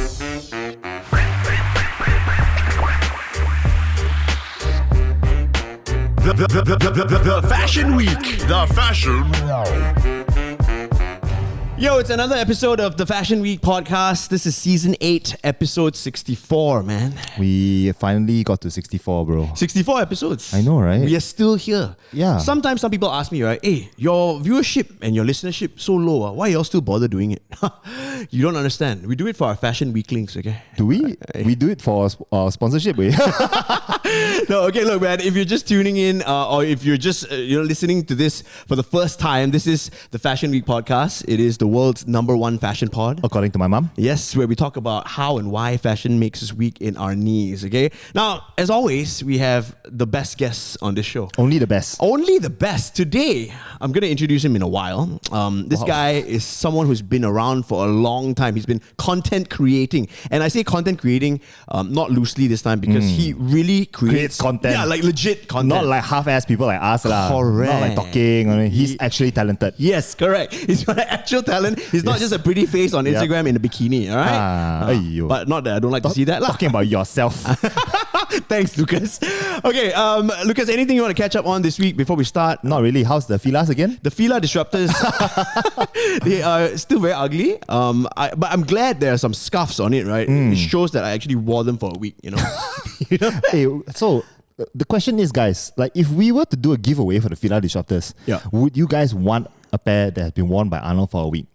The Fashion Week. The Fashion. Yo, it's another episode of the Fashion Week podcast. This is season 8, episode 64, man. We finally got to 64, bro. 64 episodes. I know, right? We are still here. Yeah. Sometimes some people ask me, right, hey, your viewership and your listenership so low, why y'all still bother doing it? You don't understand. We do it for our Fashion Weeklings, okay? Do we? We do it for our sponsorship, we. No, okay, look, man, if you're just tuning in or if you're just listening to this for the first time, this is the Fashion Week podcast. It is the world's #1 fashion pod. According to my mom. Yes, where we talk about how and why fashion makes us weak in our knees, okay? Now, as always, we have the best guests on this show. Only the best. Only the best. Today, I'm going to introduce him in a while. This guy is someone who's been around for a long time. He's been content creating. And I say content creating not loosely this time because he really creates content. Yeah, like legit content. Not like half-ass people like us. Correct. Not like talking. He's actually talented. Yes, correct. He's got an actual talent. He's not just a pretty face on Instagram in a bikini, all right? But not that I don't like to see that. Talking about yourself. Thanks, Lucas. Okay, Lucas, anything you want to catch up on this week before we start? Not really. How's the Filas again? The Fila Disruptors, they are still very ugly. But I'm glad there are some scuffs on it, right? It shows that I actually wore them for a week, you know? Hey, so the question is, guys, like if we were to do a giveaway for the Fila Disruptors, would you guys want a pair that has been worn by Arnold for a week?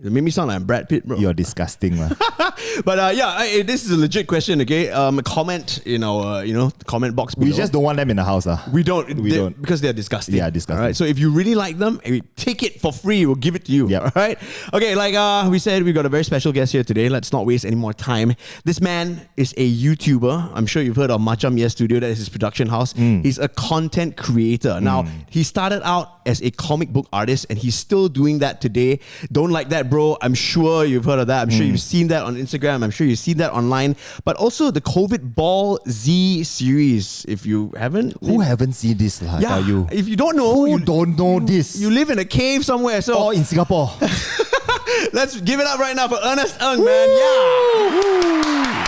It made me sound like I'm Brad Pitt, bro. You're disgusting, man. But this is a legit question, okay? Comment in our, comment box below. We just don't want them in the house. We don't. Because they're disgusting. Yeah, disgusting. All right? So if you really like them, take it for free. We'll give it to you. Yep. All right? Okay, like we said, we got a very special guest here today. Let's not waste any more time. This man is a YouTuber. I'm sure you've heard of Macam Yes Studio. That is his production house. He's a content creator. Now, he started out as a comic book artist and he's still doing that today. Don't like that, bro. I'm sure you've heard of that. I'm sure you've seen that on Instagram. I'm sure you've seen that online. But also the COVID Ball Z series. If you haven't, Who haven't seen this? Tell you. If you don't know, Who don't know this? You live in a cave somewhere. So or in Singapore. let's give it up right now for Ernest Ng, man. Yeah.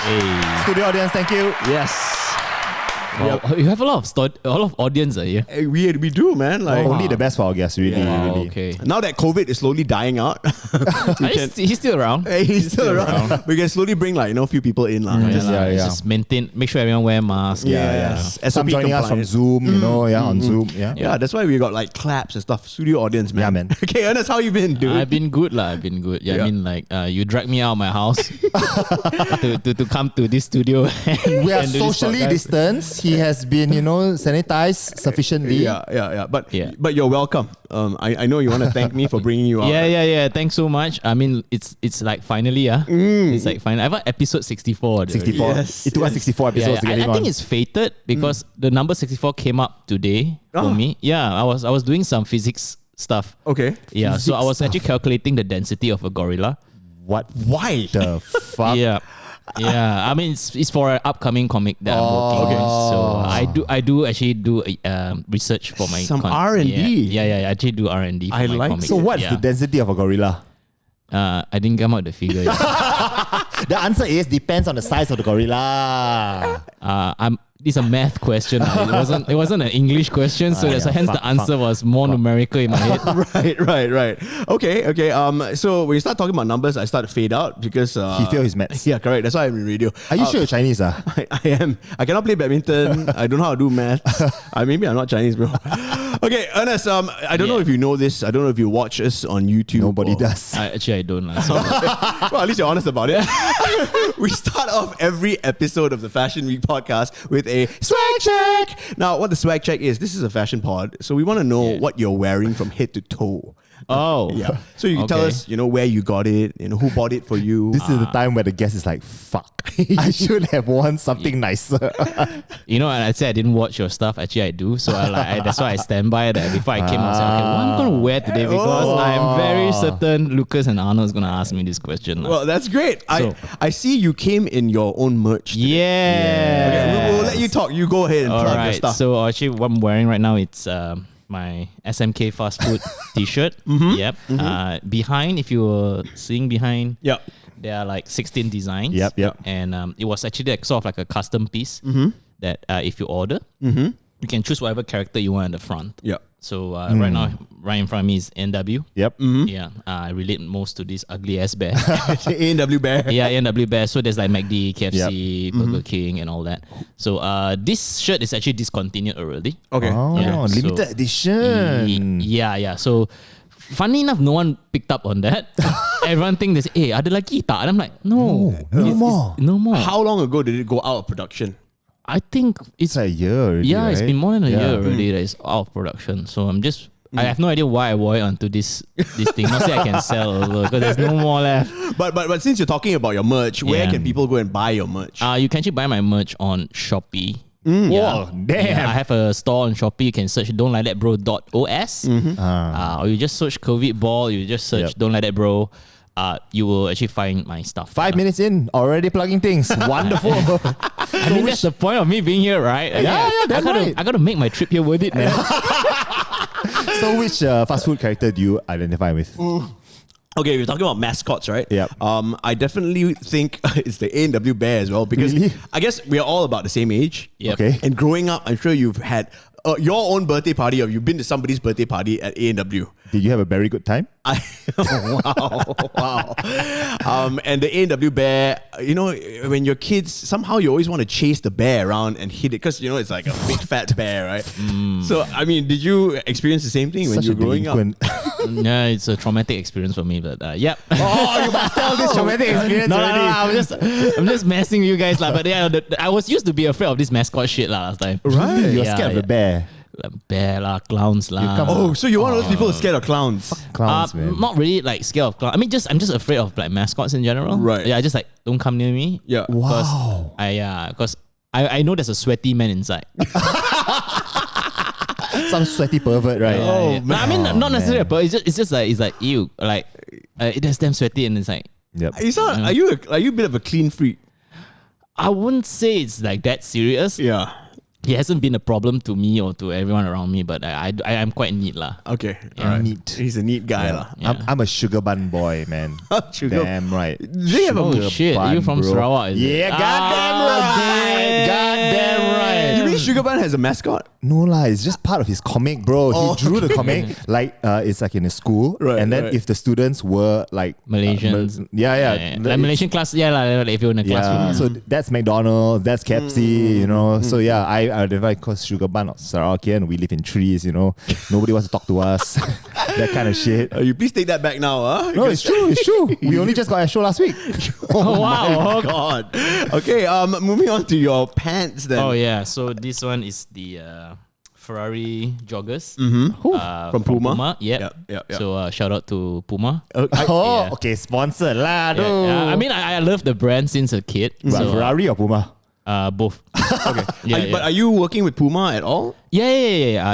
Hey. Studio audience, thank you. Yes. Wow. You have a lot of audience here. We do, man. Like Only the best for our guests, really. Wow, really. okay. Now that COVID is slowly dying out, He's still around. Hey, he's still around. We can slowly bring a few people in. Just maintain, make sure everyone wear masks. Yes. Some joining us from Zoom, on Zoom. Yeah, that's why we got like claps and stuff. Studio audience, man. Yeah, man. Okay, Ernest, how you been, dude? I've been good, lah. I've been good. I mean, like, you dragged me out of my house to come to this studio. We are socially distanced. He has been, sanitized sufficiently. Yeah. But you're welcome. I know you want to thank me for bringing you out. Yeah. Thanks so much. I mean, it's like finally, it's like finally. I've got episode 64. 64. Yes, It took us 64 episodes to get it I on. think it's fated because the number 64 came up today for me. Yeah, I was doing some physics stuff. Okay. Yeah, so I was actually calculating the density of a gorilla. What? Why? The fuck? Yeah. I mean, it's for an upcoming comic that I'm working on. So I do actually do research for my some R&D. Yeah. I actually do R&D for my like comic. So what's the density of a gorilla? I didn't come out with the figure yet. The answer is depends on the size of the gorilla. It's a math question. It wasn't an English question, so hence the answer was more numerical in my head. Right. Okay. So when you start talking about numbers, I start to fade out because He failed his maths. Yeah, correct. That's why I'm in radio. Are you sure you're Chinese? I am. I cannot play badminton. I don't know how to do maths. Maybe I'm not Chinese, bro. Okay, Ernest. I don't know if you know this. I don't know if you watch us on YouTube. Nobody does. I don't. Well, at least you're honest about it. We start off every episode of the Fashion Week podcast with a swag check. Now, what the swag check is, this is a fashion pod, so we want to know what you're wearing from head to toe. Oh. Yeah. So you can tell us, where you got it, who bought it for you. This is the time where the guest is like, fuck, I should have worn something nicer. And I said I didn't watch your stuff. Actually, I do. So that's why I stand by that. Before I came out, I said, okay, what I'm going to wear today? Because I'm very certain Lucas and Arnold is going to ask me this question. Well, that's great. I see you came in your own merch today. Yeah. Okay, we'll let you talk. You go ahead and plug your stuff. So actually what I'm wearing right now, it's my SMK fast food T-shirt. Yep. Behind, if you were seeing behind, Yep. there are like 16 designs. Yep. And it was actually like, sort of like a custom piece that if you order, you can choose whatever character you want in the front. Yep. So right now, right in front of me is NW. Yep. Yeah, I relate most to this ugly ass bear. A&W Bear. Yeah, A&W bear. So there's like McD, KFC, Burger King, and all that. So this shirt is actually discontinued already. Okay. Oh, Yeah, limited so- edition. Yeah. So funny enough, no one picked up on that. Everyone think they say, "Hey, ada lagi tak?" And I'm like, "No, No more. no more." How long ago did it go out of production? I think It's it's a year already, it's right? been more than a Yeah. year already that it's out of production. So I'm just. I have no idea why I wore it onto this thing. Not say I can sell over because there's no more left. But since you're talking about your merch, where Yeah. can people go and buy your merch? You can actually buy my merch on Shopee. Whoa, damn. I have a store on Shopee. You can search Don't Like That Bro.os. Or you just search COVID ball. You just search Yep. Don't Like That Bro. You will actually find my stuff. 5 minutes in, already plugging things. Wonderful. I mean, that's the point of me being here, right? that's right. I gotta make my trip here worth it, man. So which fast food character do you identify with? Okay, we're talking about mascots, right? Yep. I definitely think it's the A&W Bear as well because Really? I guess we are all about the same age. Yep. Okay. And growing up, I'm sure you've had your own birthday party or you've been to somebody's birthday party at A&W. Did you have a very good time? Wow. And the A&W Bear, you know, when you're kids, somehow you always want to chase the bear around and hit it because, you know, it's like a big fat bear, right? So, I mean, did you experience the same thing when Such you a were growing up? delinquent. Yeah, it's a traumatic experience for me, but yep. Oh, you must tell this traumatic experience No, already. I'm just messing with you guys, lah. But yeah, I was used to be afraid of this mascot shit lah last time. Right. You're Yeah, scared of the bear. Bear lah, clowns lah. come- Oh, so you're one of those people who are scared of clowns. Clowns, man. Not really like scared of clowns. I mean, I'm just afraid of like mascots in general. Right. Yeah, just like don't come near me. Yeah. Wow. Because I know there's a sweaty man inside. Some sweaty pervert, right? Oh, Yeah. No, I mean, not necessarily, but it's just like ew, like it's damn sweaty and it's like Yep. Are you a bit of a clean freak? I wouldn't say it's like that serious. Yeah. It hasn't been a problem to me or to everyone around me, but I am quite neat lah. Okay. Yeah. All right. Neat. He's a neat guy. lah. Yeah. I'm a sugar bun boy, man. Sugar- Damn right. Do they have Oh a shit, are you from bro. Sarawak? Is it? Yeah, goddamn right. damn. Goddamn right. You mean Sugar Bun has a mascot? No lah, it's just part of his comic, bro. Oh, He drew the comic like it's like in a school, Right, and then right. if the students were like Malaysians. yeah, Like Malaysian class, like if you're in a classroom. yeah. So that's McDonald's, that's KFC, you know. So yeah, I identify because Sugar Bun of Sarawakian. We live in trees, you know. Nobody wants to talk to us. That kind of shit. You please take that back now, huh? No, it's true. It's true. We only just got a show last week. Oh wow. Oh God. Okay. Moving on to your pants then. Oh yeah, so this one is the Ferrari joggers From Puma? Yep. Yep. So shout out to Puma. Oh, Yeah. okay, sponsored lah. Yeah, No. I mean, I love the brand since a kid. But So, Ferrari or Puma? both. Okay. Yeah, But are you working with Puma at all? Yeah.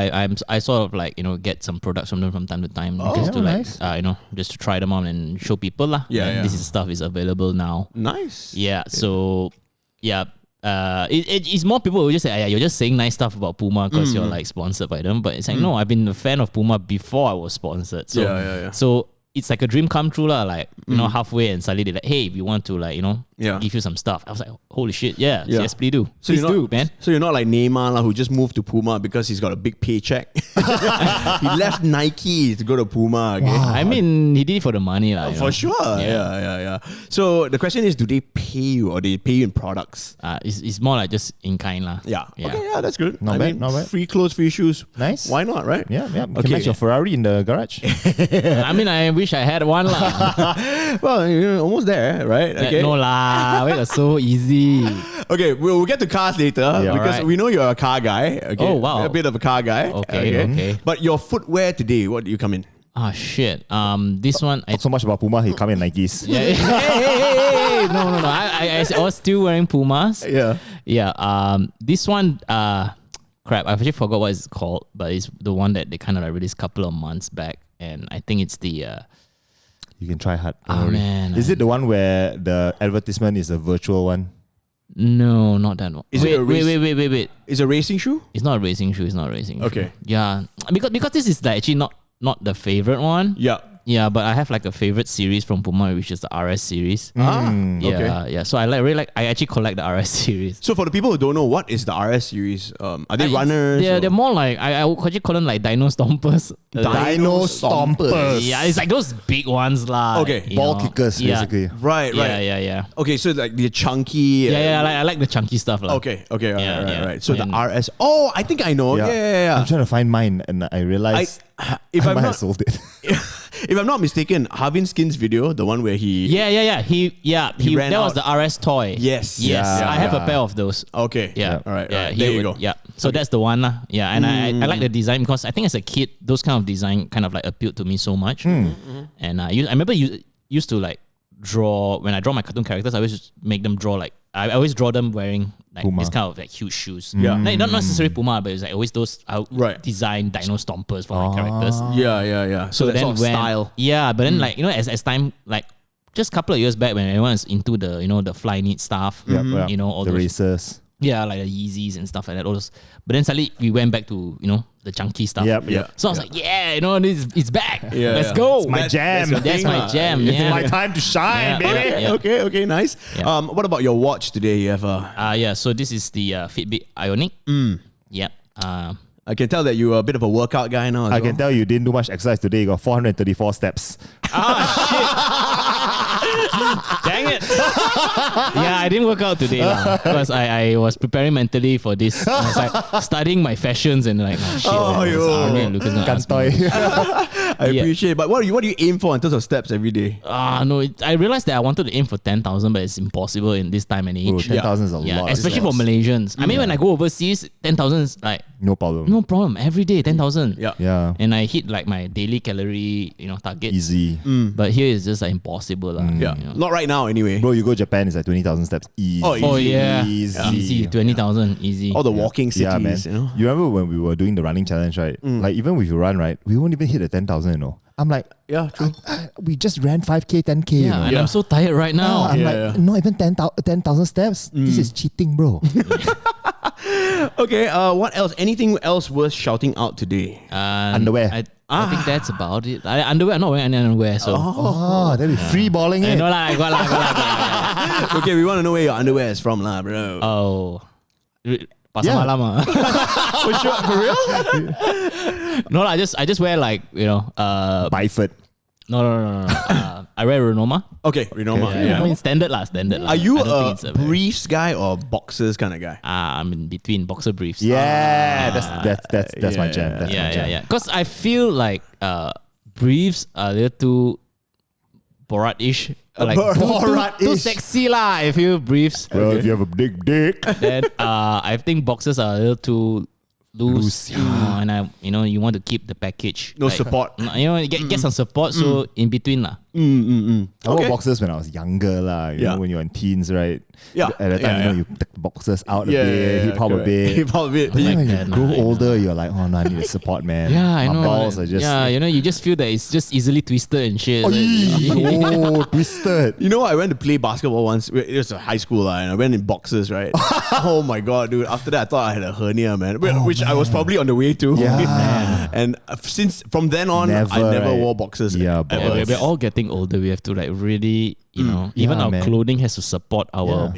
I sort of like get some products from them from time to time just to like nice. just to try them on and show people lah. Yeah, that yeah. This is stuff is available now. Nice. Yeah. So yeah. It's more people who just say, you're just saying nice stuff about Puma because you're like sponsored by them. But it's like, no, I've been a fan of Puma before I was sponsored. So, Yeah. So it's like a dream come true lah. Like, halfway and suddenly they're like, hey, we want to Yeah. give you some stuff. I was like, holy shit, yeah. Yes, please do. So Please you're do, not, man. So you're not like Neymar lah, who just moved to Puma because he's got a big paycheck. He left Nike to go to Puma. Okay. I mean, he did it for the money lah. you For know. sure. Yeah. So the question is, do they pay you or do they pay you in products? It's more like just in kind lah. Yeah. Okay, yeah, that's good. Not bad, not bad. Free clothes, free shoes. Nice. Why not, right? Yeah. You can Okay. match your Ferrari in the garage. I mean, I wish I had one lah. Well, you're almost there, right? Okay. No lah. Wait, it's so easy. Okay, we'll get to cars later Yeah. because Alright. we know you're a car guy. Okay. Oh, wow. A bit of a car guy. Okay. But your footwear today, what do you come in? Ah shit. This one I Talk so much about Puma, he come in Nikes. yeah. Hey. No. I was still wearing Pumas. Yeah. Yeah. This one. Crap. I actually forgot what it's called, but it's the one that they kind of like released a couple of months back, and I think it's the. You can try hard. Oh, man. Is it the one where the advertisement is a virtual one? No, not that one. Is it a race- Wait. Is a racing shoe? It's not a racing shoe. It's not a racing shoe. Okay. Yeah, because this is like actually not the favorite one. Yeah. Yeah, but I have like a favorite series from Puma, which is the RS series. Ah, Yeah, okay. yeah. So I actually collect the RS series. So for the people who don't know, what is the RS series? Are they runners? They're more like I would actually call them like Dino Stompers. Dino Stompers. Yeah, it's like those big ones lah. Okay. you Ball know. kickers, Yeah. basically. Right, right. Yeah. Okay, so like the chunky. Yeah, I like the chunky stuff lah. Okay, right, Yeah, right, yeah. right. So And- the RS. Oh, I think I know. Yeah. I'm trying to find mine, and I realized If I I'm might not have sold it. if I'm not mistaken, Harvin Skin's video, the one where he. Yeah. He ran that was out. the RS toy. Yes. Yes. Yeah. I have a Yeah. pair of those. Okay. Yeah. All right. Yeah. There you go. Yeah. So that's the one lah. Yeah. And I like the design because I think as a kid, those kind of design kind of like appealed to me so much. And I remember used to like draw when I draw my cartoon characters. I always just make them draw like I always draw them wearing like Puma. this kind of like huge shoes. Yeah. Not necessarily Puma, but it's like always those Right. design Dino Stompers for my characters. Yeah. So that's all style. Yeah, but then like as time like just a couple of years back when everyone is into the the fly knit stuff, Yeah. all the those racers. yeah, like the Yeezys and stuff like that. All those. But then suddenly we went back to the chunky stuff. Yep. So I was like, yeah, it's back. Yeah, Let's yeah. go. It's my jam. That's my jam. It's Yeah. my time to shine, Yeah, baby. yeah. Okay, nice. Yeah. What about your watch today? You have a. Yeah. So this is the Fitbit Ionic. Yep. I can tell that you're a bit of a workout guy now. I can tell you didn't do much exercise today. You got 434 steps. Dang it. Yeah, I didn't work out today because I was preparing mentally for this. I was like studying my fashions and like, oh shit. Army and Lucas gonna ask me. Kantoy. I appreciate it. But what do you aim for in terms of steps every day? No, I realized that I wanted to aim for 10,000, but it's impossible in this time and Bro, age. 10,000 is a Yeah, lot. especially for Malaysians. I mean, when I go overseas, 10,000 is like No problem. no problem. Every day, 10,000. Yeah. Yeah. And I hit like my daily calorie, target. Easy. But here it's just like impossible. Yeah. Not right now, anyway. Bro, you go Japan, it's like 20,000 steps. Easy. Oh, Oh yeah. Easy. Easy. 20,000. Easy. All the walking cities, Yeah, man. you know. You remember when we were doing the running challenge, right? Like, even if you run, right, we won't even hit the 10,000, I'm like, Yeah, true. we just ran 5K, 10K, you Yeah, know? and I'm so tired right now. I'm Yeah, like, yeah. not even 10,000 steps. This is cheating, bro. Okay, what else? Anything else worth shouting out today? Underwear. I think that's about it. Underwear, I'm not wearing any underwear, so. Oh, that'd be free balling it. No lah, I got lah. Okay, we want to know where your underwear is from, lah, bro. Oh. Pasar Yeah. malam ah. For sure, for real? No lah, I just wear like, Biford. no. I wear Renoma. Okay, Renoma. I mean standard lah. Are you I don't think a it's a very- briefs guy or boxers kind of guy? I'm in between boxer briefs. Yeah, that's my yeah. jam. That's my jam. Yeah. Because I feel like briefs are a little too Borat-ish. Like Borat-ish. too sexy lah. I feel briefs. Well, if you have a big dick. Then I think boxers are a little too loose. Loose, And you want to keep the package. No support. You get some support. So in between lah. I wore Okay. boxers when I was younger, lah. You Yeah. know, when you're in teens, right? Yeah. At that time, Yeah, you take the boxers out a bit, hip hop a correct. bit. Hip hop a bit. But then when you then, grow I older, you're like, oh no, I need the support, man. Yeah, I My know. balls are just you just feel that it's just easily twisted and shit. oh, twisted. You know, I went to play basketball once. It was a high school, and I went in boxers, right? Oh my god, dude! After that, I thought I had a hernia, man. Which I was probably on the way to. Yeah. And since from then on, I Never, never right? wore boxers. Yeah, ever. We're all getting older. We have to like really, even Yeah, our man. clothing has to support our,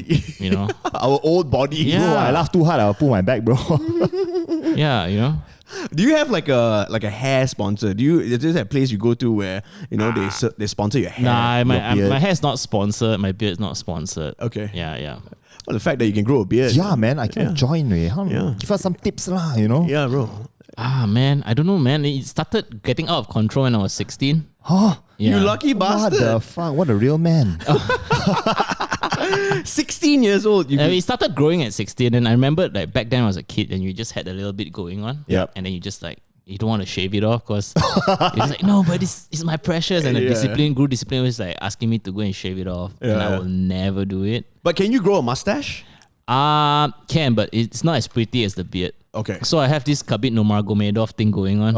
Our old body. Yeah. Bro, I laugh too hard, I'll pull my back, bro. Do you have like a hair sponsor? Is there a place you go to where they sponsor your hair? Nah, Your beard. my hair's not sponsored. My beard's not sponsored. Okay. Yeah. Well, the fact that you can grow a beard. Yeah, man, I can join. Yeah. Give us some tips, lah, you know? Yeah, bro. Man, I don't know, man. It started getting out of control when I was 16. Huh? Yeah. You lucky What the bastard. fuck? What a real man. 16 years old. It started growing at 16, and I remember like back then I was a kid, and you just had a little bit going on. Yep. And then you just like you don't want to shave it off because you're just like, no, but this is my precious. And the Yeah. discipline was like asking me to go and shave it off, and I Yeah. will never do it. But can you grow a mustache? Can, but it's not as pretty as the beard. Okay. So I have this Khabib Nurmagomedov thing going on.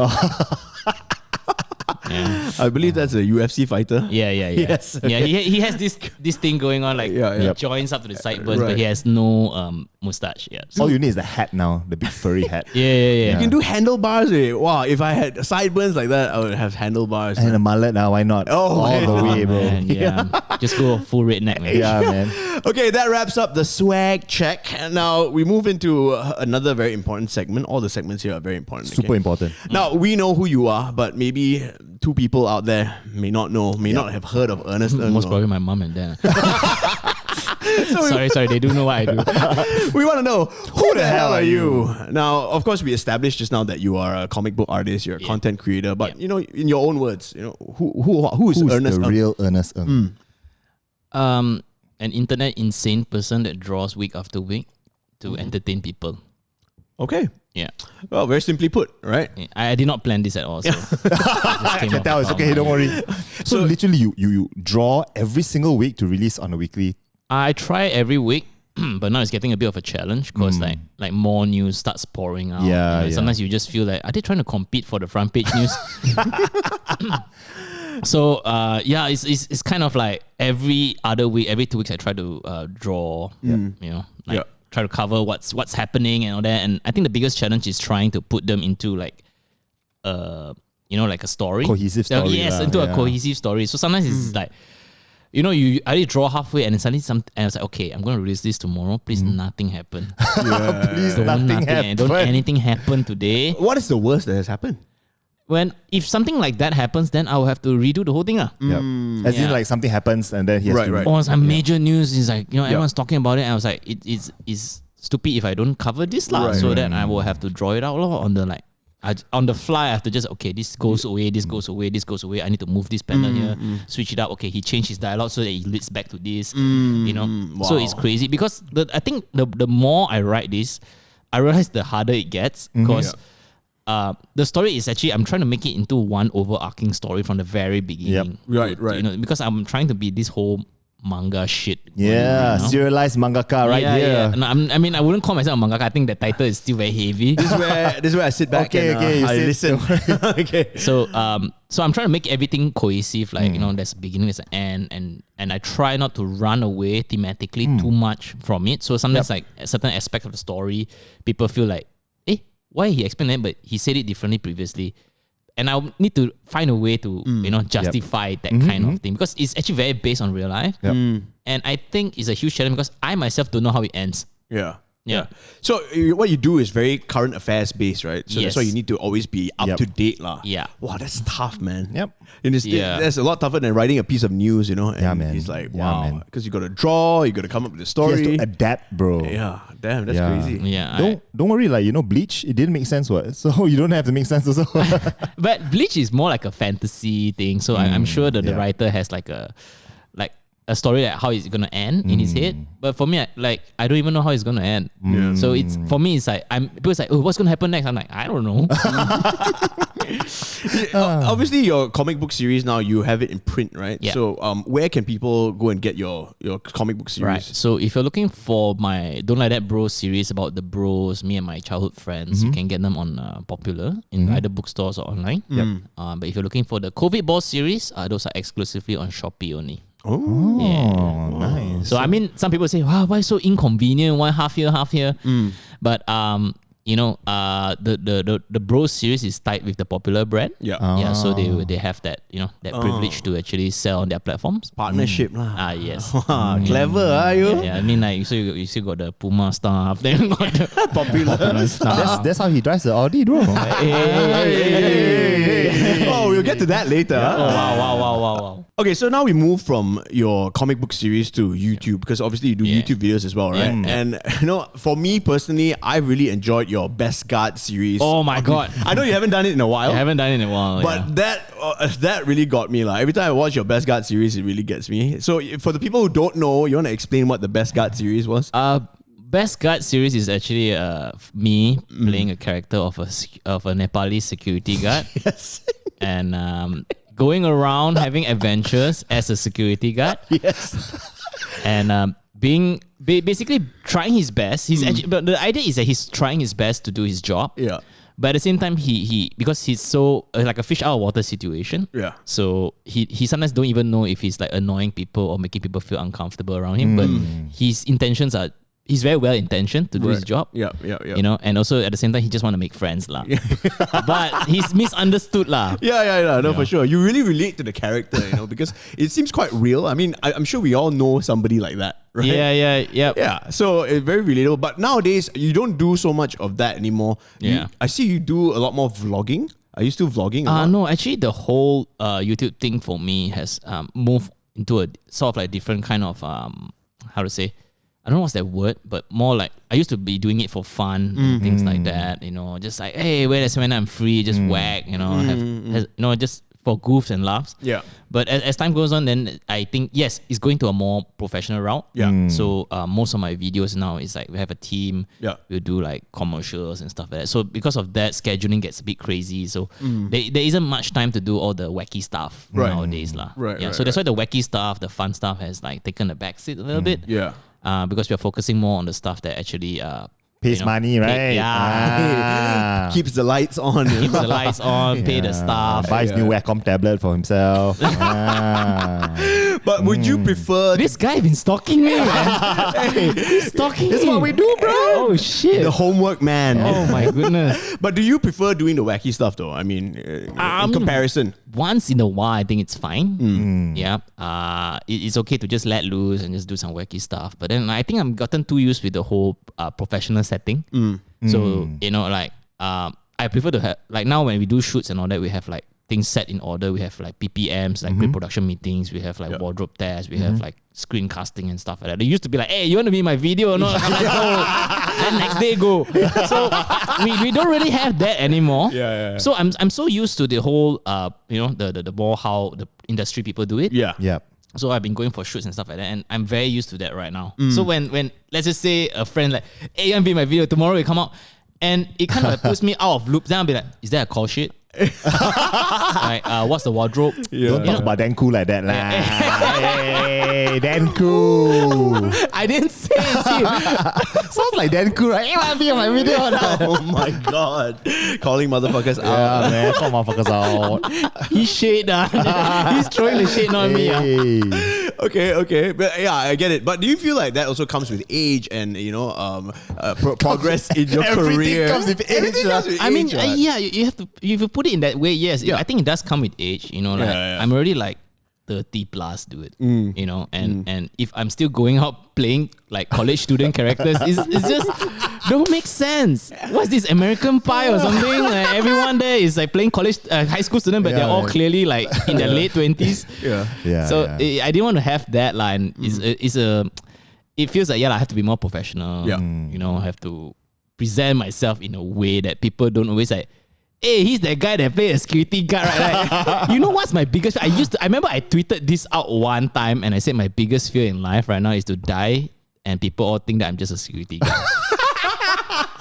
Yeah. I believe that's a UFC fighter. Yeah. Yes. Yeah, he has this thing going on, like he joins up to the sideburns, but he has no mustache. Yeah. So, All you need is the hat now, the big furry hat. yeah. You can do handlebars. Wow, if I had sideburns like that, I would have handlebars. And a mullet now, why not? Oh, all the way, bro. Man, yeah. Just go full redneck, man. Yeah, man. Okay, that wraps up the swag check. And now we move into another very important segment. All the segments here are very important. Super important. Now, we know who you are, but maybe two people out there may not know, may not have heard of Ernest Ng. Most probably my mom and dad. Sorry, they do know what I do. We want to know, who the hell are you? Now, of course, we established just now that you are a comic book artist, you're a content creator, but you know, in your own words, you know, who is Ernest the Ng? real Ernest Ng? An internet insane person that draws week after week to entertain people. Okay. Yeah. Well, very simply put, right? I did not plan this at all. So I can tell it's okay, don't worry. So literally, you draw every single week to release on a weekly. I try every week, but now it's getting a bit of a challenge because like more news starts pouring out. Yeah, You know, sometimes you just feel like, are they trying to compete for the front page news? So it's kind of like every other week, every 2 weeks, I try to draw. You know, like try to cover what's happening and all that. And I think the biggest challenge is trying to put them into like like a story, Cohesive story. Yes, into a cohesive story. So sometimes it's like, you know, I already draw halfway and then suddenly and I was like, okay, I'm going to release this tomorrow. Please, nothing happen. Please, Don't nothing happen. Don't anything happen today. What is the worst that has happened? If something like that happens, then I will have to redo the whole thing. As in, like, something happens and then he has to... Right. Or some major news is like, you know, everyone's talking about it. And I was like, it's stupid if I don't cover this lah. So then I will have to draw it out on the like, on the fly. I have to just, okay, this goes away, this goes away, this goes away. I need to move this panel here, switch it up. Okay, he changed his dialogue so that it leads back to this. You know, so it's crazy because I think the more I write this, I realize the harder it gets because the story is actually, I'm trying to make it into one overarching story from the very beginning. Right. You know, because I'm trying to be this whole manga shit. Yeah, you know? Serialized mangaka right here. Yeah. No, I mean, I wouldn't call myself a mangaka. I think the title is still very heavy. This is where I sit back and I listen. Okay. So I'm trying to make everything cohesive. Like, you know, there's a beginning, there's an end, and I try not to run away thematically too much from it. So sometimes like a certain aspect of the story, people feel like, why he explained that, but he said it differently previously. And I need to find a way to, justify that kind of thing because it's actually very based on real life. And I think it's a huge challenge because I myself don't know how it ends. Yeah. So what you do is very current affairs based, right? So that's why you need to always be up to date lah. Yeah. Wow, that's tough, man. Yep. And that's a lot tougher than writing a piece of news, you know? And man. he's like, Yeah, wow. man. Because you got to draw, you got to come up with a story. He has to adapt, bro. Yeah, damn, that's crazy. Yeah. Don't worry, like, you know, Bleach, it didn't make sense, what? So you don't have to make sense also. But Bleach is more like a fantasy thing. So I'm sure that the writer has like a story like how it's gonna end in his head. But for me, I don't even know how it's gonna end. So it's for me, it's like people's like, oh, what's gonna happen next? I'm like, I don't know. Obviously, your comic book series now, you have it in print, right? Yeah. So where can people go and get your comic book series? Right. So if you're looking for my Don't Like That Bro series about the bros, me and my childhood friends, you can get them on Popular in either bookstores or online. But if you're looking for the COVID Ball series, those are exclusively on Shopee only. Oh, nice. So I mean, some people say, "Wow, why so inconvenient? Why half here, half here?" But you know, the Bros series is tied with the Popular brand. Yeah. So they have that, you know, that privilege to actually sell on their platforms. Partnership lah. Yes. Clever, are you? Yeah. I mean, like, so you still got the Puma stuff, then you got the Popular stuff. That's how he drives the Audi, bro. Oh, we'll get to that later. Wow. Okay, so now we move from your comic book series to YouTube because obviously you do YouTube videos as well, right? And you know, for me personally, I really enjoyed your Best Guard series. Oh my God. I know you haven't done it in a while. I haven't done it in a while. But that really got me. Like every time I watch your Best Guard series, it really gets me. So for the people who don't know, you want to explain what the Best Guard series was? Best Guard series is actually me playing a character of a Nepali security guard. Yes. And going around having adventures as a security guard. Yes. And basically trying his best. He's actually, but the idea is that he's trying his best to do his job. Yeah. But at the same time, he because he's so like a fish out of water situation. Yeah. So he sometimes don't even know if he's like annoying people or making people feel uncomfortable around him. But his intentions are. He's very well intentioned to do his job. Yeah. You know, and also at the same time, he just want to make friends lah. But he's misunderstood lah. Yeah. No, for sure. You really relate to the character, you know, because it seems quite real. I mean, I'm sure we all know somebody like that, right? Yeah. Yeah, so it's very relatable. But nowadays, you don't do so much of that anymore. Yeah. I see you do a lot more vlogging. Are you still vlogging? No, actually, the whole YouTube thing for me has moved into a sort of like different kind of how to say. I don't know what's that word, but more like I used to be doing it for fun and things like that. You know, just like hey, when I'm free, just whack. You know, just for goofs and laughs. Yeah. But as time goes on, then I think yes, it's going to a more professional route. Yeah. So most of my videos now is like we have a team. Yeah. We'll do like commercials and stuff like that. So because of that, scheduling gets a bit crazy. So there isn't much time to do all the wacky stuff nowadays lah. Right, Yeah. right, So that's why the wacky stuff, the fun stuff has like taken a backseat a little bit. Yeah. Because we're focusing more on the stuff that actually Pays money, right? Keeps the lights on. keeps the lights on, pay the staff. Buys new Webcom tablet for himself. But would you prefer This guy been stalking me, man. He's stalking That's me. what we do, bro. Oh shit. the homework man? Oh my goodness. But do you prefer doing the wacky stuff though? I mean, in comparison. Once in a while, I think it's fine. Yeah. It's okay to just let loose and just do some wacky stuff. But then I think I've gotten too used with the whole professional setting. So, you know, like, I prefer to have, like now when we do shoots and all that, we have like things set in order. We have like PPMs, like pre-production meetings. We have like wardrobe tests. We have like screen casting and stuff like that. They used to be like, hey, you want to be in my video or not? I'm like, no. Then next day go. So we don't really have that anymore. Yeah. So I'm so used to the whole, you know, the more how the industry people do it. Yeah. Yep. So I've been going for shoots and stuff like that, and I'm very used to that right now. So when let's just say a friend like, hey, you want to be in my video tomorrow? You come out, and it kind of puts me out of loop. Then I'll be like, is that a call sheet? Like, what's the wardrobe? Don't talk about Dan Khoo like that, lah. Hey, Dan Khoo. I didn't say it. Sounds like Dan Khoo, right? Hey, want to be on my video now? Oh my god. Calling motherfuckers out. Yeah, man. Call motherfuckers out. He's shade. He's throwing the shade on me. Hey. Okay. But yeah, I get it. But do you feel like that also comes with age and, you know, progress in your career? Everything comes with age. Everything comes with I mean, age, right? yeah, you have to, if you put it in that way, yes, I think it does come with age. You know, like I'm already like 30 plus, dude. You know, and if I'm still going out playing like college student characters, it's just don't make sense. What's this, American Pie or something? Like, everyone there is like playing college, high school student, but they're all clearly like in their late 20s. So I didn't want to have that line. It feels like I have to be more professional. You know, I have to present myself in a way that people don't always like, hey, he's that guy that played a security guard, right? Like, you know what's my biggest fear? I remember I tweeted this out one time and I said my biggest fear in life right now is to die and people all think that I'm just a security guard.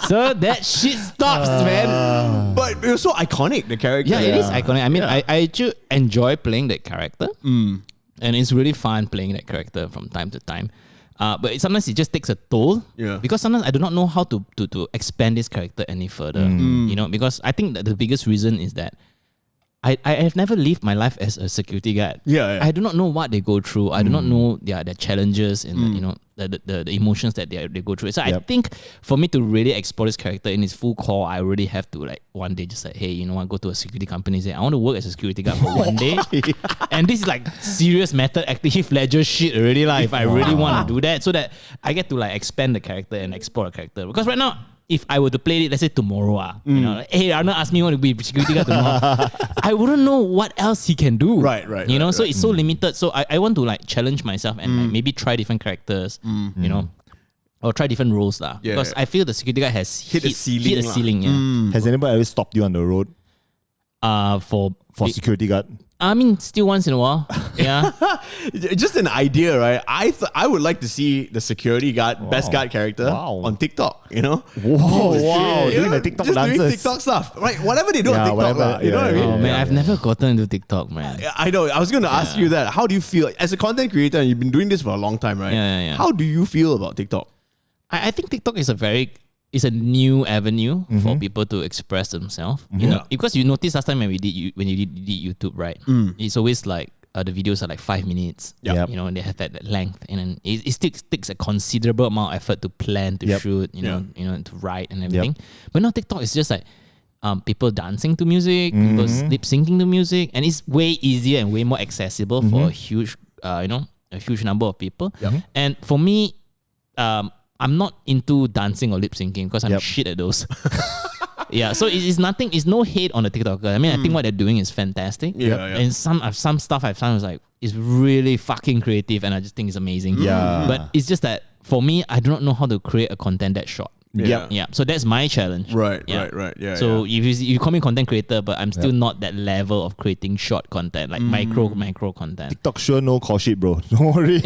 So that shit stops, man. But it was so iconic, the character. Yeah, it is iconic. I mean, I actually enjoy playing that character. And it's really fun playing that character from time to time. But sometimes it just takes a toll. Because sometimes I do not know how to expand this character any further. You know, because I think that the biggest reason is that I have never lived my life as a security guard. I do not know what they go through. I do not know their challenges and you know the emotions that they go through. So I think for me to really explore this character in its full core, I really have to like one day just like, hey, you know what, go to a security company and say I want to work as a security guard for one day. And this is like serious method active ledger shit already like if I really want to do that, so that I get to like expand the character and explore the character. Because right now, if I were to play it, let's say tomorrow, you know, like, hey, Arnold asked me want to be security guard tomorrow, I wouldn't know what else he can do. Right. You know, so it's so limited. So I want to like challenge myself and like, maybe try different characters, you know, or try different roles lah. Because I feel the security guard has hit the ceiling. Has anybody ever stopped you on the road For security guard? I mean, still once in a while. Yeah. Just an idea, right? I would like to see the security guard, best guard character on TikTok, you know? Wow. You Doing know, the TikTok just dances. doing TikTok stuff. Right? Whatever they do on TikTok, whatever, you know what I mean? Oh man, I've never gotten into TikTok, man. I know. I was going to ask you that. How do you feel as a content creator? And you've been doing this for a long time, right? Yeah. How do you feel about TikTok? I think TikTok is a very it's a new avenue for people to express themselves. You know, because you notice last time when you did YouTube, right? It's always like the videos are like 5 minutes. Yep. You know, and they have that length, and then it takes a considerable amount of effort to plan, to shoot, you know, to write and everything. But now TikTok is just like people dancing to music, people lip syncing to music, and it's way easier and way more accessible for a huge, a huge number of people. And for me, I'm not into dancing or lip syncing because I'm shit at those. Yeah, so it's nothing. It's no hate on the TikToker. I mean, I think what they're doing is fantastic. And some stuff I've found is like it's really fucking creative, and I just think it's amazing. But it's just that for me, I do not know how to create a content that short. So that's my challenge. Right. So if you call me content creator, but I'm still not that level of creating short content, like micro content. TikTok sure no call sheet, bro. Don't worry.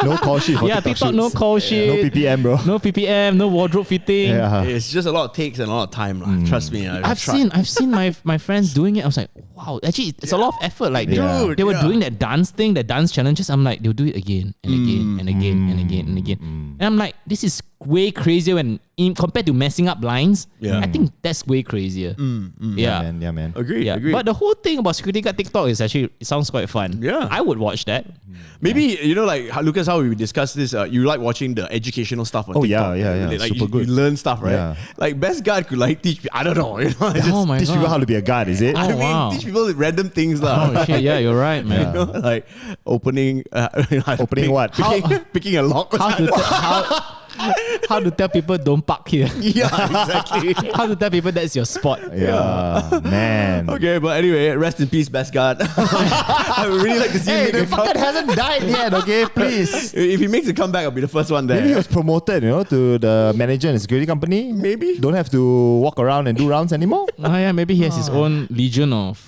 No call sheet for TikTok TikTok shoots. no call sheet. No PPM, bro. No PPM, no wardrobe fitting. It's just a lot of takes and a lot of time. Trust me. I've seen my friends doing it. I was like, wow, actually it's a lot of effort. Like Dude, they were doing that dance thing, that dance challenges. I'm like, they'll do it again and again and again and again and again. And I'm like, this is way crazier when compared to messing up lines. I think that's way crazier. Yeah, man. Agree. But the whole thing about security guard TikTok is actually, it sounds quite fun. Yeah. I would watch that. Maybe, like Lucas, how we discussed this, you like watching the educational stuff on TikTok. Yeah. Like Super good. You learn stuff, right? Yeah. Like best guard could like teach, I don't know. Just Oh my Teach people how god. to be a guard, is it? I mean, wow. teach people random things. Oh shit, yeah, you're right, man. You know, like opening... Opening what? Picking a lock. How to tell people don't park here? Yeah, exactly. How to tell people that's your spot? Yeah, man. Okay, but anyway, rest in peace, best guard. I would really like to see him make a comeback. hasn't died yet, okay? Please. If he makes a comeback, I'll be the first one there. Maybe he was promoted, to the manager in a security company. Maybe. Don't have to walk around and do rounds anymore. Oh yeah, maybe he has his own legion of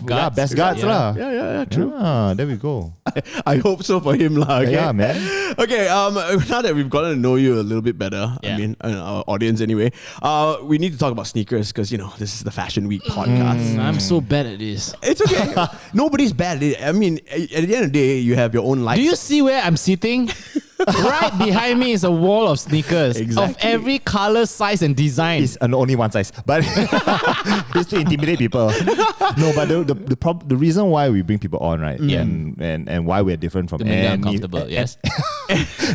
guards. Best guards lah. Yeah, true. Yeah, there we go. I hope so for him, lah. Okay? Yeah, man. Okay, now that we've gotten to know you a little bit better, I mean, our audience anyway, we need to talk about sneakers because, this is the Fashion Week podcast. I'm so bad at this. It's okay. Nobody's bad at it. I mean, at the end of the day, you have your own life. Do you see where I'm sitting? Right behind me is a wall of sneakers Exactly. of every color, size, and design. It's only one size, but it's to intimidate people. No, but the reason why we bring people on, right? And why we're different from to make them any uncomfortable, yes.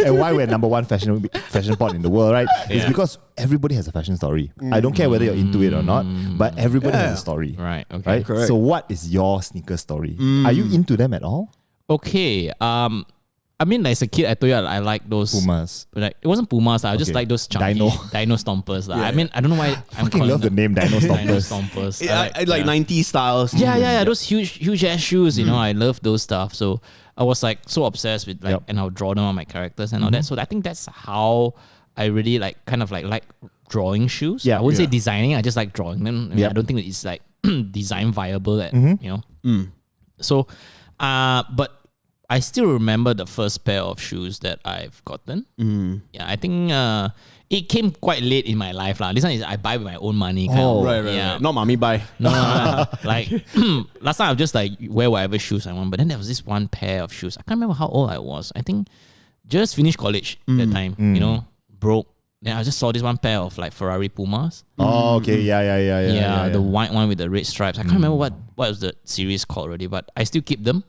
and why we're number one fashion pod in the world, right? It's because everybody has a fashion story. I don't care whether you're into it or not, but everybody has a story. Right, okay. Right? Correct. So what is your sneaker story? Are you into them at all? Okay, I mean, as a kid, I told you I like those Pumas. Like it wasn't Pumas. I just Okay. like those chunky Dino Stompers. Yeah, I mean, I don't know why I'm Fucking calling love the them name Dino Dino Stompers. Stompers. I like 90s styles. Yeah. Those huge ass shoes. I love those stuff. So I was like so obsessed with and I'll draw them on my characters and all that. So I think that's how I really like drawing shoes. Yeah. I wouldn't say designing. I just like drawing them. I mean, I don't think it's like design viable. So, but I still remember the first pair of shoes that I've gotten. Yeah, I think it came quite late in my life. This one is I buy with my own money. Right. Not mommy buy. No. Like last time I just like wear whatever shoes I want. But then there was this one pair of shoes. I can't remember how old I was. I think just finished college that time. Broke. Then I just saw this one pair of like Ferrari Pumas. Oh, okay. Yeah. The white one with the red stripes. I can't remember what was the series called already, but I still keep them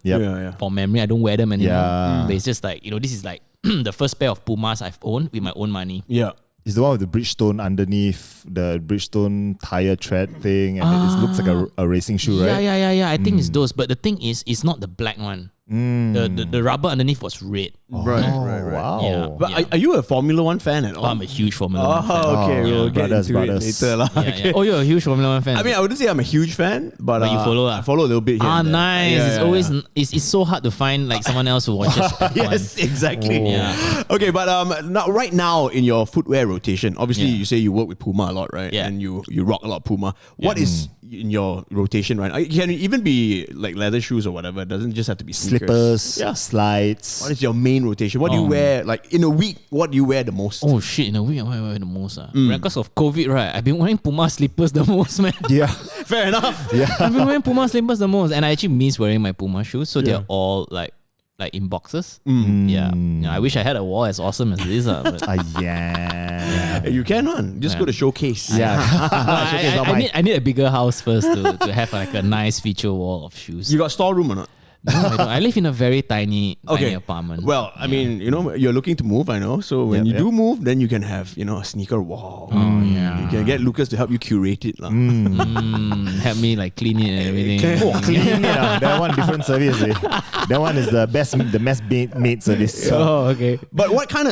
for memory. I don't wear them anymore. Yeah. But it's just like, this is like the first pair of Pumas I've owned with my own money. Yeah. It's the one with the Bridgestone underneath, the Bridgestone tire tread thing, and it looks like a racing shoe, right? Yeah. I think it's those. But the thing is, it's not the black one. The rubber underneath was red. Right. Wow. Yeah. But are you a Formula One fan at all? I'm a huge Formula One fan. Okay. We'll get brothers. into it later. Lah. Yeah. Oh, you're a huge Formula One fan. I mean, I wouldn't say I'm a huge fan, but you follow. I follow a little bit here. and there. Nice. Yeah, It's always it's so hard to find like someone else who watches F1. Yes, exactly. Yeah. Okay, but right now in your footwear rotation, obviously you say you work with Puma a lot, right? Yeah. And you rock a lot of Puma. What is in your rotation right now? It can even be like leather shoes or whatever. It doesn't just have to be sneakers. Slippers, slides. What is your main rotation? What do you wear? Like in a week, what do you wear the most? Oh shit, in a week I wear the most. Because of COVID, right? I've been wearing Puma slippers the most, man. Yeah. Fair enough. Yeah. I've been wearing Puma slippers the most, and I actually miss wearing my Puma shoes. So they're all like like in boxes. Yeah. I wish I had a wall as awesome as this. But Yeah. You can, man. Just go to Showcase. Yeah. I need a bigger house first to have like a nice feature wall of shoes. You got storeroom or not? No, I don't. I live in a very tiny apartment. Well, I mean, you're looking to move, I know. So when you do move, then you can have, a sneaker wall. Oh, yeah. You can get Lucas to help you curate it. Help me like clean it and everything. Clean it. That one different service. That one is the best made service. Oh, okay. But what kind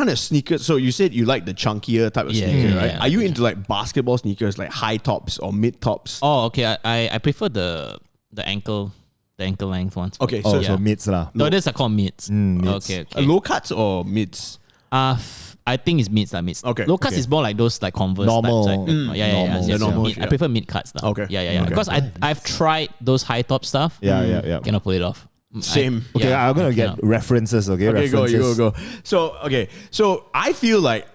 of sneakers? So you said you like the chunkier type of sneaker, right? yeah. Are you into like basketball sneakers, like high tops or mid tops? Oh, okay. I prefer the ankle length ones. Okay, Oh, so so mids lah. No, these are called mids. Mids. Okay. low cuts or mids? I think it's mids. Okay, Low cuts okay. is more like those like Converse Normal. types, right? Yeah. Normal. Normal, Mid. yeah. I prefer mid cuts. Okay. Yeah. Okay. Because I've tried those high top stuff. Yeah. Cannot pull it off. Same. Okay, I'm gonna get references. Okay, Okay, references. go. So I feel like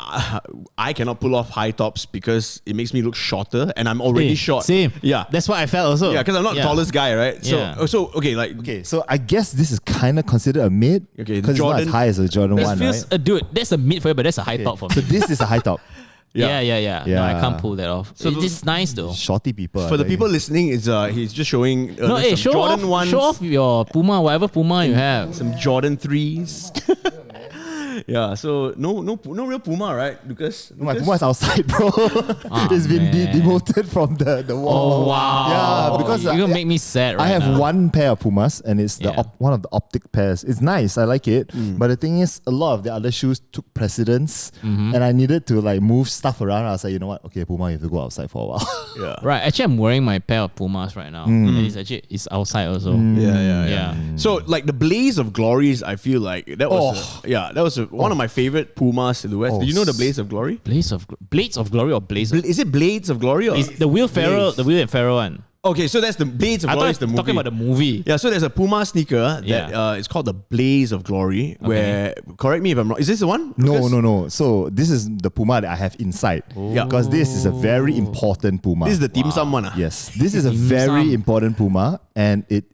I cannot pull off high tops because it makes me look shorter, and I'm already short. Same. Yeah. That's what I felt also. Yeah, because I'm not the tallest guy, right? Yeah. So okay, like Okay, so I guess this is kind of considered a mid. Okay, the because it's not Jordan- as high as the Jordan This one, feels, right? dude, that's a mid for you, but that's a high top for me. So this is a high top. Yeah. No, I Yeah. can't pull that off. So it's nice though. Shorty people. for the people listening, is he's just showing No, hey, some show Jordan ones, show off your Puma, whatever Puma you have. some Jordan 3s. Yeah, so no real Puma, right? Because My Puma is outside, bro. It's been man. demoted from the wall. Oh wow! Yeah, because you're gonna make me sad right I have now. one pair of Pumas, and it's the Yeah. one of the optic pairs. It's nice, I like it. But the thing is, a lot of the other shoes took precedence, and I needed to like move stuff around. I was like, you know what? Okay, Puma, you have to go outside for a while. yeah. Right, actually, I'm wearing my pair of Pumas right now, and it's outside also. Yeah. So like the Blaze of Glories, I feel like that was one of my favorite Puma silhouettes. Oh, Do you know the Blaze of Glory? Blades of Glory or Blaze of Is it Blades of Glory or It's the Will Ferrell, Blaze? the Will and Ferrell one. Okay, so that's the Blades of I Glory. thought Is the movie. talking about the movie. Yeah, so there's a Puma sneaker that Yeah. it's called the Blaze of Glory. Where, correct me if I'm wrong, is this the one? Lucas? No. So this is the Puma that I have inside. Yeah. Because this is a very important Puma. This is the Dim Sum one. Yes, this is a Dim very Sum. important Puma, and it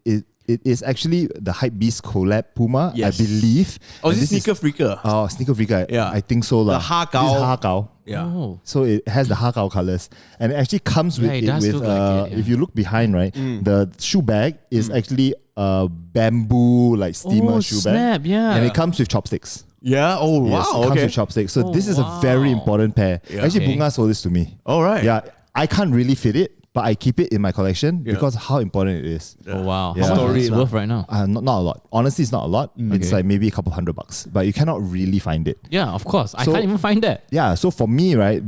is actually the Hypebeast collab Puma, Yes. I believe. Oh, And is this Sneaker Freaker? Oh, Sneaker Freaker. Yeah. I think so. The lah. Hakao. This is Hakao. Yeah. Oh. So it has the Hakao colors, and it actually comes with Yeah, it does look like it, if you look behind, right, the shoe bag is actually a bamboo like steamer Oh, shoe snap, bag, yeah. and it comes with chopsticks. Yeah. Oh, Yes, it wow. comes Okay. with chopsticks. So Oh, this is a very wow. important pair. Yeah. Actually, Okay. Bunga sold this to me. All right. Yeah, I can't really fit it, but I keep it in my collection Yeah. because how important it is. Oh wow! Yeah. How much Story is it lah. worth right now? Not a lot. Honestly, it's not a lot. It's Okay. like maybe a couple $100, but you cannot really find it. Yeah, of course. I So- can't even find that. Yeah. So for me, right,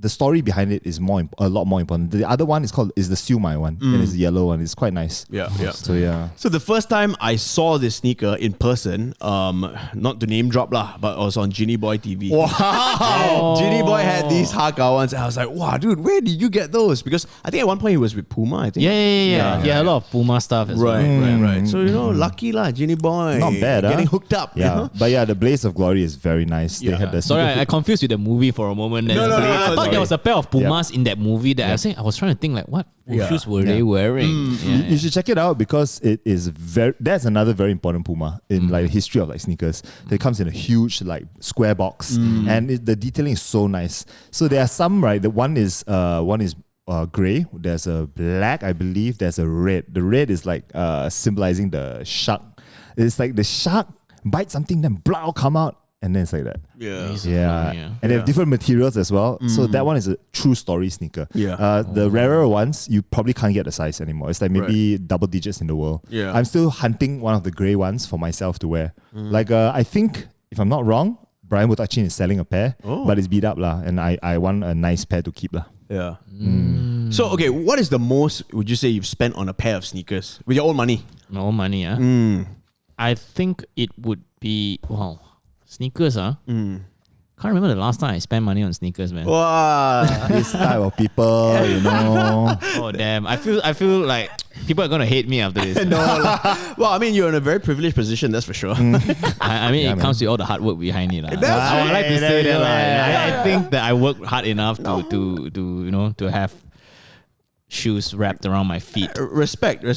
the story behind it is a lot more important. The other one is the Siumai one, and it's the yellow one. It's quite nice. Yeah. So yeah. So the first time I saw this sneaker in person, not to name drop lah, but I was on Ginny Boy TV. Wow. Ginny Boy had these Hakao ones, and I was like, wow, dude, where did you get those? Because I think at one point he was with Puma, I think. Yeah. A lot of Puma stuff as well. Right. So, lucky lah, Ginny Boy. Not bad, Getting huh? hooked up. you Yeah, know? but yeah, the Blaze of Glory is very nice. They Yeah. had the Sorry, sneaker I confused with the movie for a moment. No, no, I it's thought okay. there was a pair of Pumas in that movie that I was trying to think like, what shoes were they wearing? You should check it out because it is that's another very important Puma in like the history of like sneakers. It comes in a huge like square box, and the detailing is so nice. So there are some, right, the one is gray, there's a black, I believe, there's a red. The red is like symbolizing the shark. It's like the shark bites something, then blah come out, and then it's like that. Yeah. Yeah. And they have different materials as well. So that one is a true story sneaker. Yeah. The rarer ones, you probably can't get the size anymore. It's like maybe double digits in the world. Yeah. I'm still hunting one of the grey ones for myself to wear. Like, I think, if I'm not wrong, Brian Butachin is selling a pair, but it's beat up lah. And I want a nice pair to keep lah. Yeah. So, okay, what is the most, would you say, you've spent on a pair of sneakers with your own money? My own money, I think it would be sneakers, Can't remember the last time I spent money on sneakers, man. Wow. This type of people, you know. Oh damn! I feel like people are gonna hate me after this. Well, I mean, you're in a very privileged position, that's for sure. I mean, it comes with all the hard work behind it. I would like to say that. I think that I work hard enough to have shoes wrapped around my feet. Respect, man.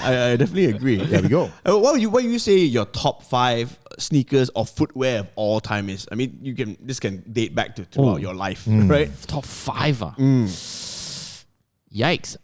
I definitely agree. There we go. What would you say your top 5 sneakers or footwear of all time is? I mean, this can date back to throughout your life, right? Top 5. Yikes.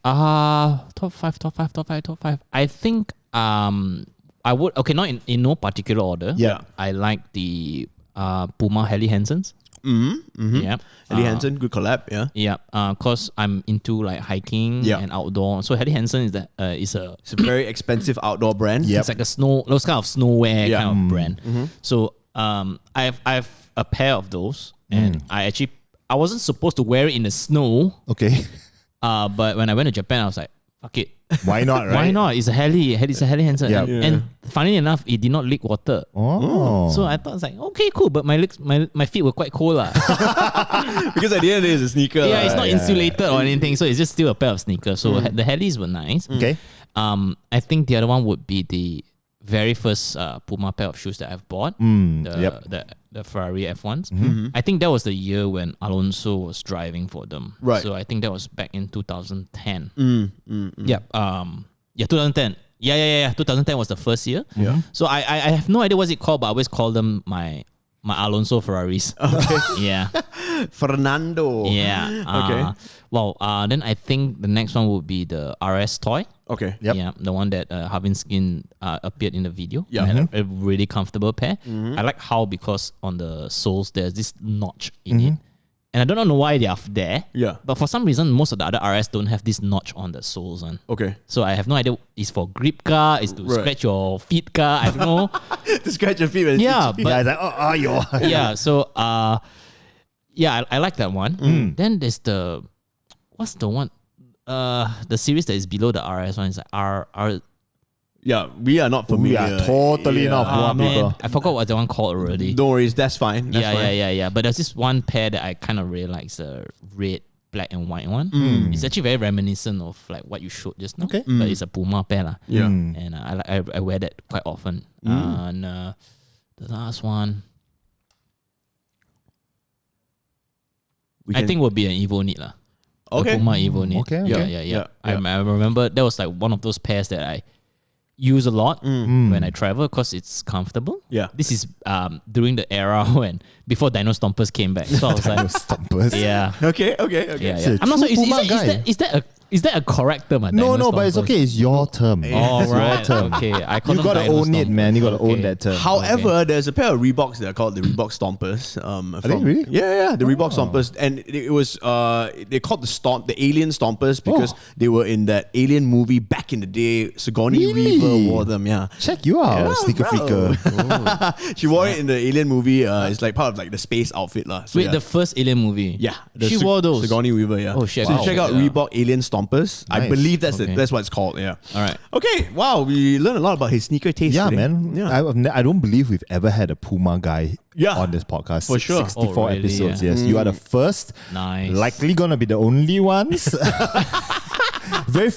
Top 5. I think I would, okay, not in no particular order. Yeah. I like the Puma Helly Hansons. Yeah. Helly Hansen, good collab, yeah. Yeah, cause I'm into like hiking and outdoor. So Helly Hansen is It's a very expensive outdoor brand. Yep. it's like those kind of snowwear kind of brand. So I have a pair of those, and I wasn't supposed to wear it in the snow. Okay. But when I went to Japan, I was like, fuck it. Why not, right? Why not? It's a Helly Hansen. Yeah. And funny enough, it did not leak water. Oh. So I thought, it's like, okay, cool. But my feet were quite cold. Because at the end of the day, it's a sneaker. Yeah, it's not insulated or anything. So it's just still a pair of sneakers. So the Hellys were nice. Okay. I think the other one would be the very first Puma pair of shoes that I've bought. The Ferrari F1s. I think that was the year when Alonso was driving for them. Right. So I think that was back in 2010. Yeah. 2010. Yeah. 2010 was the first year. Yeah. So I have no idea what's it called, but I always call them my Alonso Ferraris. Okay. Yeah. Fernando. Yeah. Okay. Then I think the next one would be the RS toy. Okay. Yep. Yeah, the one that Harvin Skin appeared in the video. Yeah. I had a really comfortable pair. I like how, because on the soles there's this notch in it. And I don't know why they are there. Yeah. But for some reason, most of the other RS don't have this notch on the soles. Okay. So I have no idea. It's for grip car, it's to scratch your feet car. I don't know. To scratch your feet. When Yeah, it's Yeah, it's like, yo. yeah, so I like that one. Then there's what's the one? The series that is below the RS one is like R. Yeah, we are not familiar. We are totally not Puma people. Man, I forgot what the one called already. Don't worry, that's fine. That's fine. Yeah. But there's this one pair that I kind of really like. It's a red, black, and white one. It's actually very reminiscent of like what you showed just now. Okay. But it's a Puma pair lah. Yeah. And I wear that quite often. And the last one, I think would be an Evo Knit lah. Okay. The Puma Evo Knit. Okay. Yeah. I remember that was like one of those pairs that I use a lot when I travel because it's comfortable. Yeah. This is during the era before Dino Stompers came back. So I was like, Stompers. yeah. Okay. Yeah. I'm not sure. Is that a correct term? No, but it's okay. It's your term. Oh, It's right. your term. Okay. I call You them gotta Dino own it, Stompers. man. You gotta own Okay. that term. However, there's a pair of Reeboks that are called the Reebok Stompers. Are they really? Yeah, the Reebok Stompers, and it was they called the Alien Stompers because they were in that Alien movie back in the day. Sigourney Really? Weaver wore them. Yeah, Check you out, Yeah, sneaker bro. freaker. she wore it in the Alien movie. It's like part of like the space outfit lah. So, Wait, yeah. the first Alien movie? Yeah, She wore those? Sigourney Weaver. Yeah. Oh, shit. So Wow. check out Yeah. Reebok Alien Stompers. I Nice. believe that's Okay. that's what it's called. Yeah. All right. Okay. Wow, we learned a lot about his sneaker taste. Yeah, today. man. Yeah. I don't believe we've ever had a Puma guy on this podcast. For sure. 64 Oh, really? episodes, Yeah. yes. You are the first. Nice. Likely gonna be the only ones. Very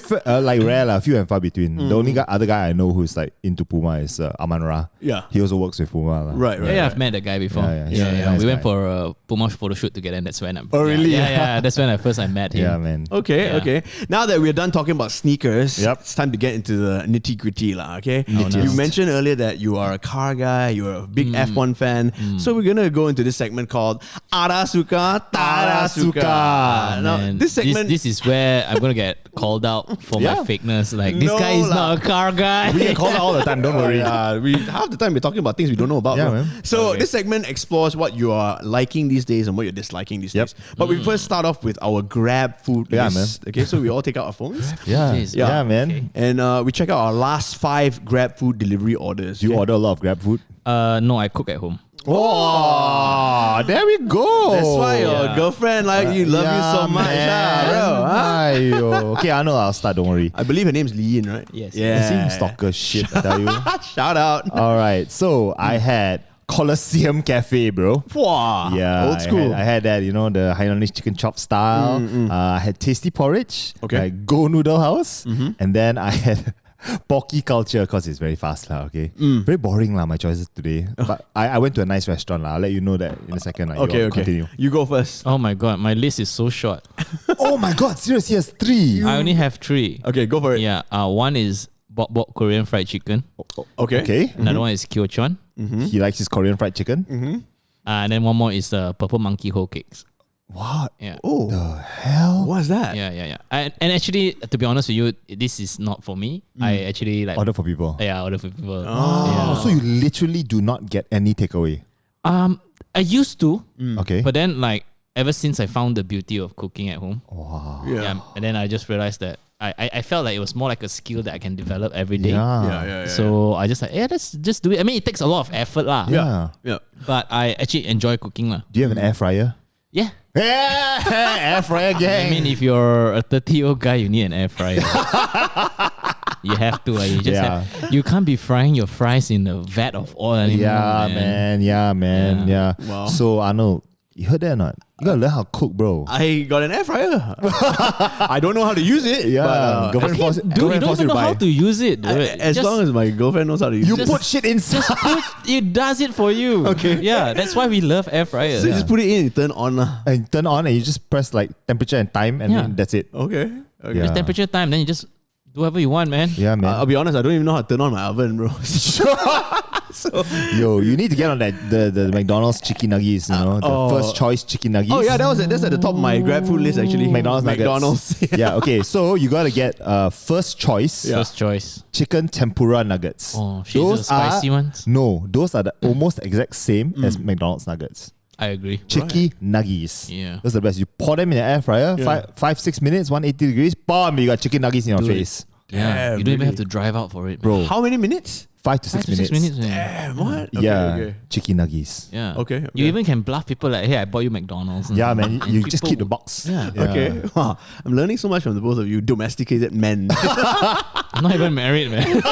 rare lah, few and far between. The only other guy I know who's like into Puma is Aman Ra. Yeah. He also works with Puma lah. Right. Yeah, I've met that guy before. Yeah, he's a nice We went guy. for a Puma photo shoot together, and that's when I. Oh, really? Yeah. That's when I met him. Yeah, man. Okay, Yeah. okay. Now that we're done talking about sneakers, Yep. it's time to get into the nitty gritty lah. Okay, Nitty. you mentioned earlier that you are a car guy, you're a big F1 fan, so we're gonna go into this segment called Ada Suka, Tada Suka. Now Man, this segment, this is where I'm gonna get called out for my Yeah. fakeness. Like, this No guy is lah. not a car guy. We get called out all the time, don't worry. we half the time we're talking about things we don't know about. Yeah, bro. man. So this segment explores what you are liking these days and what you're disliking these Yep. days. But we first start off with our Grab food Yeah, list. Okay, so we all take out our phones. Yeah, Jeez. yeah, man. Okay. And we check out our last 5 Grab food delivery orders. Do you okay? order a lot of Grab food? No, I cook at home. Oh, there we go. That's why your Yeah. girlfriend love you so much, bro. Huh? Aiyo. Okay, I know. I'll start. Don't worry. I believe her name's Lean, right? Yes. Yeah. I see stalker shit. I tell you. Shout out. All right. So I had Colosseum Cafe, bro. Wow. Yeah, Old school. I had that, the Hainanese chicken chop style. I had tasty porridge. Okay. Go Noodle House, and then I had Porky culture, because it's very fast lah. Okay, very boring lah. My choices today, but I went to a nice restaurant lah. I'll let you know that in a second. Lah. Okay. Continue. You go first. Oh my god, my list is so short. Oh my god, seriously, has 3. I only have 3. Okay, go for it. Yeah. One is Bok Bok Korean fried chicken. Okay. Another one is Kyochon. He likes his Korean fried chicken. And then one more is the purple monkey whole cakes. What? Yeah. Oh, The hell? what's that? Yeah. And actually, to be honest with you, this is not for me. I actually like Order for people. order for people. Oh, so you literally do not get any takeaway. I used to, Okay. but then like ever since I found the beauty of cooking at home, Wow. Yeah. and then I just realized that I felt like it was more like a skill that I can develop every day. Yeah. So So I just like, let's just do it. I mean, it takes a lot of effort lah. Yeah. yeah. But I actually enjoy cooking lah. Do you have an air fryer? Yeah. Yeah, air fryer gang. I mean, if you're a 30-year-old guy, you need an air fryer. You have to. You just you can't be frying your fries in a vat of oil anymore. Yeah, man. Yeah. Wow. So Arnold, you heard that or not? You gotta learn how to cook, bro. I got an air fryer. I don't know how to use it. Yeah, but, girlfriend force, Dude, you girlfriend don't force even you know to how buy. to use it. Dude. as long as my girlfriend knows how to use You it. put shit inside. It does it for you. Okay. Yeah, that's why we love air fryers. So you just put it in and turn on. And turn on and you just press like temperature and time and Yeah. then that's it. Okay. Yeah. Just temperature time, then you just do whatever you want, man. Yeah, man. I'll be honest, I don't even know how to turn on my oven, bro. Yo, you need to get on that the McDonald's chicken nuggets, you know, the first choice chicken nuggets. Oh yeah, that's at the top of my grab food list actually. McDonald's nuggets. McDonald's. Yeah, okay. So you gotta get first choice First choice. chicken tempura nuggets. Oh, shit, the spicy ones? No, those are the almost exact same as McDonald's nuggets. I agree. Chicky nuggets. Yeah. That's the best. You pour them in the air fryer, 5-6 minutes, 180 degrees, bam, you got chicken nuggets in your face. Yeah, Damn, you don't even really? have to drive out for it, Bro, How many minutes? 5 to 6 minutes. 6 minutes. Man. Damn, what? Yeah, Okay. chicken nuggets. Yeah. Okay, You okay. even can bluff people like, hey, I bought you McDonald's. Yeah, man, And you just people keep the would- box. Yeah. Okay. Wow. I'm learning so much from the both of you domesticated men. I'm not even married, man.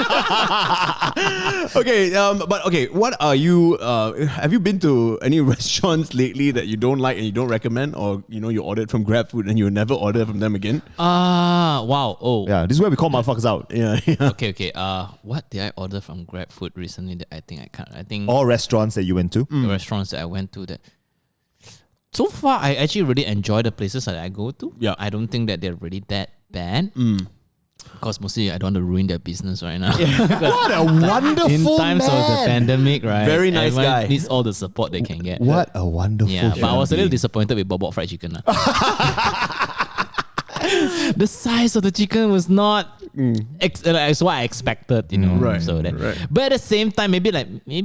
Okay, but okay, what are you? Have you been to any restaurants lately that you don't like and you don't recommend, or you ordered from GrabFood and you'll never order from them again? Wow. Oh. Yeah, this is where we call motherfuckers out. Yeah. Okay. What did I order from GrabFood recently that I think I can't? I think All restaurants that you went to. the restaurants that I went to that. So far, I actually really enjoy the places that I go to. Yeah. I don't think that they're really that bad. Because mostly I don't want to ruin their business right now. What a wonderful In times man. of the pandemic, right? Very nice everyone guy. needs all the support they can get. What a wonderful Yeah, but I was a little being. disappointed with Bok Bok fried chicken. The size of the chicken was not it's what I expected, Right, So that, right. but at the same time, maybe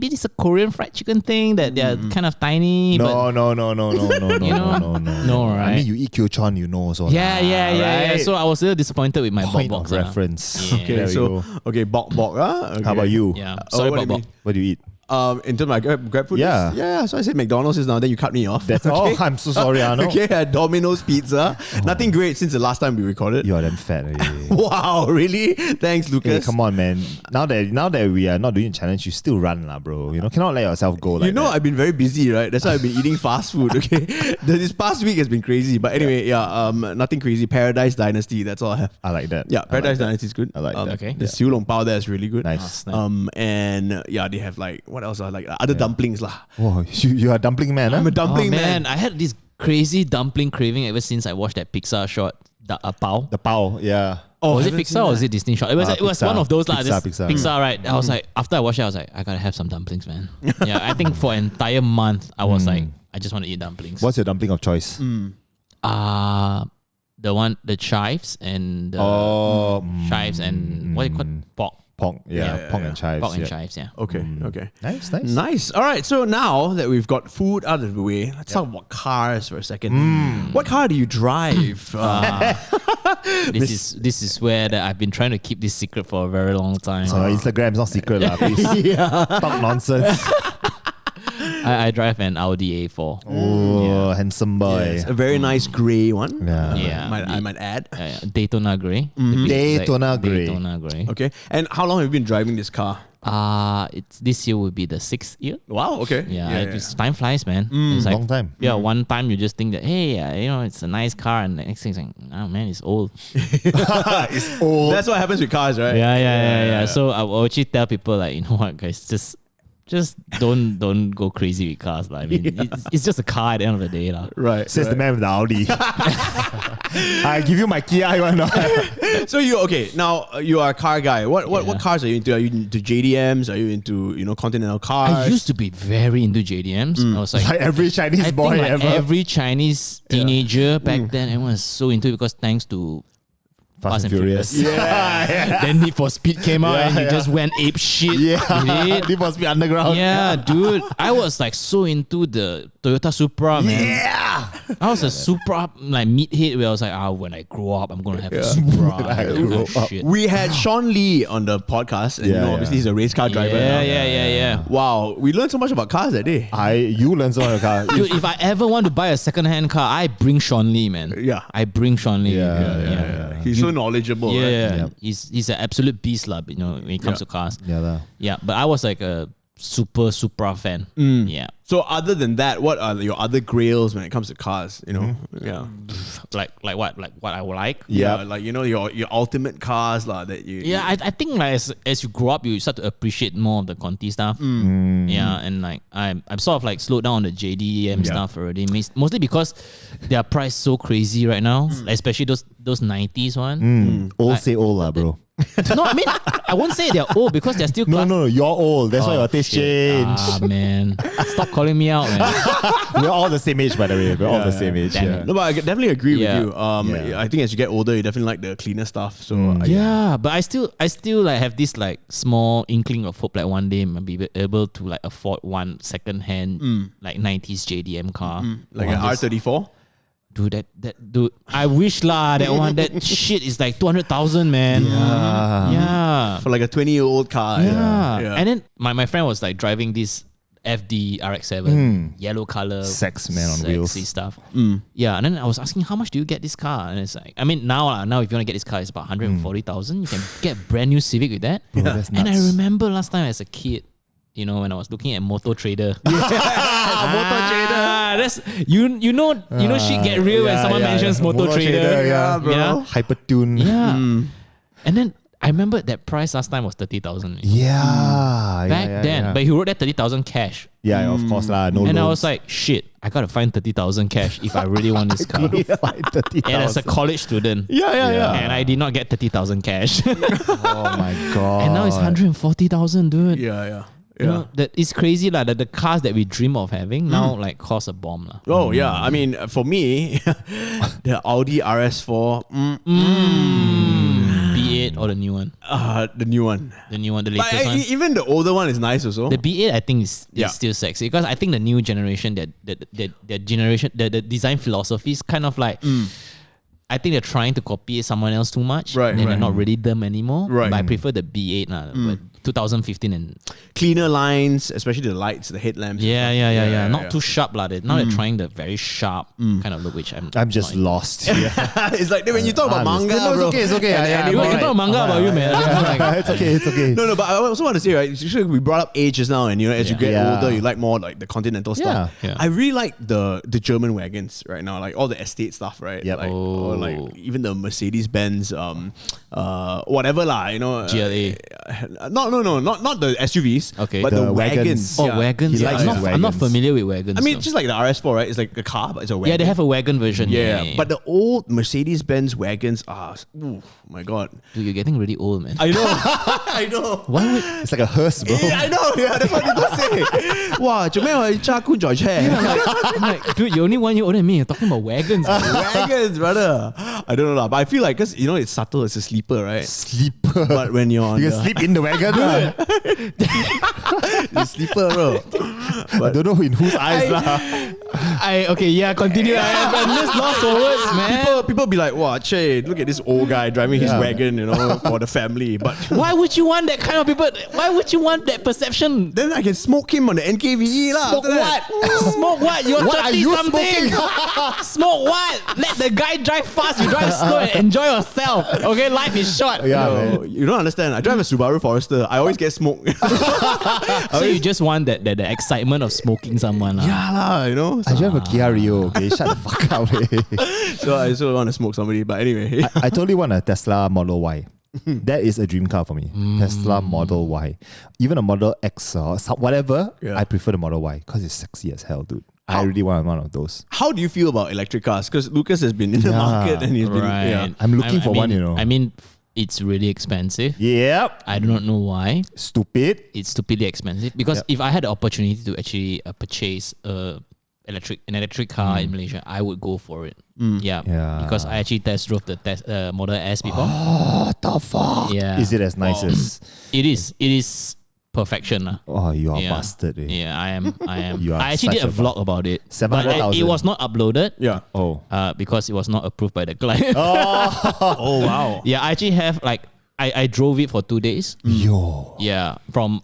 it's a Korean fried chicken thing that they're kind of tiny. No, but no, No, right? I mean, you eat Kyochon, you know also. yeah. right? So I was a little disappointed with my Point Bok of Boks. reference. Yeah. Okay, There we so go. bok bok. Okay. How about you? Yeah. Sorry, what do Bok you Bok. What do you eat? In terms of my GrabFood, Yeah. list? Yeah. So I said McDonald's is now. Then you cut me off. That's okay. oh, I'm so sorry, Arno. Okay, Domino's Pizza. Nothing great since the last time we recorded. You are damn fat. Wow, really? Thanks, Hey, Lucas. come on, man. Now that we are not doing a challenge, you still run, lah, bro. Cannot let yourself go like that. I've been very busy, right? That's why I've been eating fast food. Okay, this past week has been crazy. But anyway, nothing crazy. Paradise Dynasty. That's all I have. I like that. Yeah, I like Paradise that. Dynasty is good. I like that. Okay. The Siu Long Pao there is really good. Nice. And they have like what else? Like other dumplings lah. Whoa, you are a dumpling man, huh? I'm a dumpling man. I had this crazy dumpling craving ever since I watched that Pixar short, Pao. The pao, yeah. Oh, Was it haven't Pixar seen or that. was it Disney short? It was Pixar. one of those lah. Pixar. Right? I was like, after I watched it, I was like, I gotta have some dumplings, man. Yeah, I think for an entire month, I was like, I just want to eat dumplings. What's your dumpling of choice? The chives and chives and what do you call it? Pork. Pork, pork and chives. Pork and yeah. chives, yeah. Okay, okay. Nice. Nice. All right. So now that we've got food out of the way, let's talk about cars for a second. What car do you drive? This is where I've been trying to keep this secret for a very long time. So Instagram's not secret, lah. Please talk nonsense. I drive an Audi A4. Oh, handsome boy. It's a very nice grey one. Yeah. Yeah. I might add. Daytona Grey. To be exact, Daytona Grey. Daytona Grey. Okay. And how long have you been driving this car? It's this year will be the 6th year. Wow. Okay. Yeah, just time flies, man. It's like, Long time. Yeah, one time you just think that, hey, it's a nice car, and the next thing is like, oh man, it's old. It's old. That's what happens with cars, right? Yeah. So I will actually tell people like, you know what, guys, just don't go crazy with cars. I mean, it's just a car at the end of the day. Right. Says the man with the Audi. I give you my Kia, you want to So now you are a car guy. What cars are you into? Are you into JDMs? Are you into Continental cars? I used to be very into JDMs. I was like every Chinese boy think ever. every Chinese teenager back then, everyone was so into it because thanks to Fast and Furious. Yeah. Then Need for Speed came out and you just went ape shit. Yeah. Need for Speed Underground. Yeah, dude. I was like so into the Toyota Supra, man. Yeah. I was a Supra like meathead where I was like, when I grow up, I'm gonna have a Supra. When I grow up. Shit. We had Sean Lee on the podcast, and obviously he's a race car driver now. Yeah. Wow, we learned so much about cars that day. You learn so much car. Dude, if I ever want to buy a second-hand car, I bring Sean Lee, man. Yeah. I bring Sean Lee. Yeah. He's so knowledgeable. Yeah, right? yeah. He's an absolute beast, when it comes to cars. Yeah. But I was like a super Supra fan. Yeah. So other than that, what are your other grails when it comes to cars? Yeah. Like what? Like what I would like? Yeah, like your ultimate cars that you. Yeah, I think like as you grow up, you start to appreciate more of the Conti stuff. Yeah, and like I'm sort of like slowed down on the JDM stuff already. Mostly because they are priced so crazy right now, especially those 90s one. Old say old, bro. No, I mean I won't say they're old because they're still. No, you're old. That's why your taste changed. Man, stop calling me out, man. We're all the same age, by the way. We're all the same age. Damn Yeah. it. No, but I definitely agree with you. Yeah. I think as you get older, you definitely like the cleaner stuff. So But I still like have this like small inkling of hope like one day I'll be able to like afford one second hand like 90s JDM car. like an R34. Dude, dude, I wish that shit is like 200,000, man. Yeah. For like a 20-year-old car. Yeah. And then my friend was like driving this FD RX-7, yellow color, Sex man on sexy wheels. stuff. Yeah, and then I was asking, how much do you get this car? And it's like, I mean, now if you want to get this car, it's about 140,000. You can get a brand new Civic with that. Bro, that's And I nuts. remember last time as a kid, when I was looking at Moto Trader. Moto Trader. That's you know shit get real when someone mentions Moto Trader. Yeah, bro. Yeah. Hypertune. Yeah. And then I remember that price last time was 30,000. Yeah. Back then. But he wrote that 30,000 cash. Yeah, of course lah. No And I loans. was like, shit, I gotta find 30,000 cash if I really want this car. Couldn't find 30,000. And as a college student. Yeah. And I did not get 30,000 cash. Oh my god. And now it's 140,000, dude. Yeah. You know, that it's crazy that the cars that we dream of having now like cost a bomb. Oh yeah, I mean for me, the Audi RS4, B8 or the new one? the new one. The new one, the But latest one? even the older one is nice also. The B8 I think is Yeah. still sexy because I think the new generation, the generation, the design philosophy is kind of like, I think they're trying to copy someone else too much. Right, And they're not really them anymore. Right. But I prefer the B8 but 2015 and Cleaner lines, especially the lights, the headlamps. yeah. Not too sharp lah. Now they're trying the very sharp kind of look, which I'm just not lost. It's like when you talk about manga, No, bro. it's okay. And You anime- talk manga about you, man. It's okay. No, but I also want to say, right, we brought up age just now, and as you get Yeah. older, you like more like the continental stuff. Yeah. I really like the German wagons right now, like all the estate stuff, right? Yep. Like, or like even the Mercedes-Benz, whatever lah, GLA. No, not the SUVs, Okay. but The the wagons. wagons. Oh, yeah. wagons. He likes his I'm not wagons. familiar with wagons. I mean, though. just like the RS4, right? It's like a car, but it's a wagon. yeah, they have a wagon version. Yeah, but the old Mercedes-Benz wagons are, my God. dude, you're getting really old, man. I know, I know. Why would It's like a hearse, bro. Yeah, I know, that's what people say. Wow, 做咩我揸官在車? I'm like, dude, you're only 1 year older than me. You're talking about wagons. Wagons, brother. I don't know lah, but I feel like because it's subtle, it's a sleeper, right? Sleeper. But when you're on You can sleep in the wagon. the sleeper, bro. I don't know in whose eyes lah. Continue. I'm just lost for words, man. People be like, wow, Che, look at this old guy driving his wagon, for the family. But Why would you want that kind of people? Why would you want that perception? then I can smoke him on the NKVE lah. Smoke after that. what? Smoke what? You're What are 30 you something. Smoke what? Let the guy drive fast. You drive slow and enjoy yourself. Okay, life is short. Yeah, No, man. you don't understand. I drive a Subaru Forester. I always get smoked. So you just want that the excitement of smoking someone. Yeah lah, I drive a Kia Rio. Okay, shut the fuck up. eh. So I still want to smoke somebody. But anyway. I totally want a Tesla Model Y. That is a dream car for me. Tesla Model Y. Even a Model X or whatever, Yeah. I prefer the Model Y because it's sexy as hell, dude. I really want one of those. How do you feel about electric cars? Because Lucas has been in the market and he's been. Right. Yeah. I'm looking for one, I mean, it's really expensive. Yep. I do not know why. Stupid. It's stupidly expensive because if I had the opportunity to actually purchase an electric car in Malaysia, I would go for it. Yeah. Because I actually test drove the Model S before. What the fuck? Yeah. Is it as nice as... It is perfection. Oh, you are Yeah. bastard. Eh? Yeah, I am. You are I actually did such a a vlog about it. 700,000. It was not uploaded. Yeah. Oh. Because it was not approved by the client. Oh, wow. Yeah, I actually have I drove it for 2 days. Yo. Yeah, from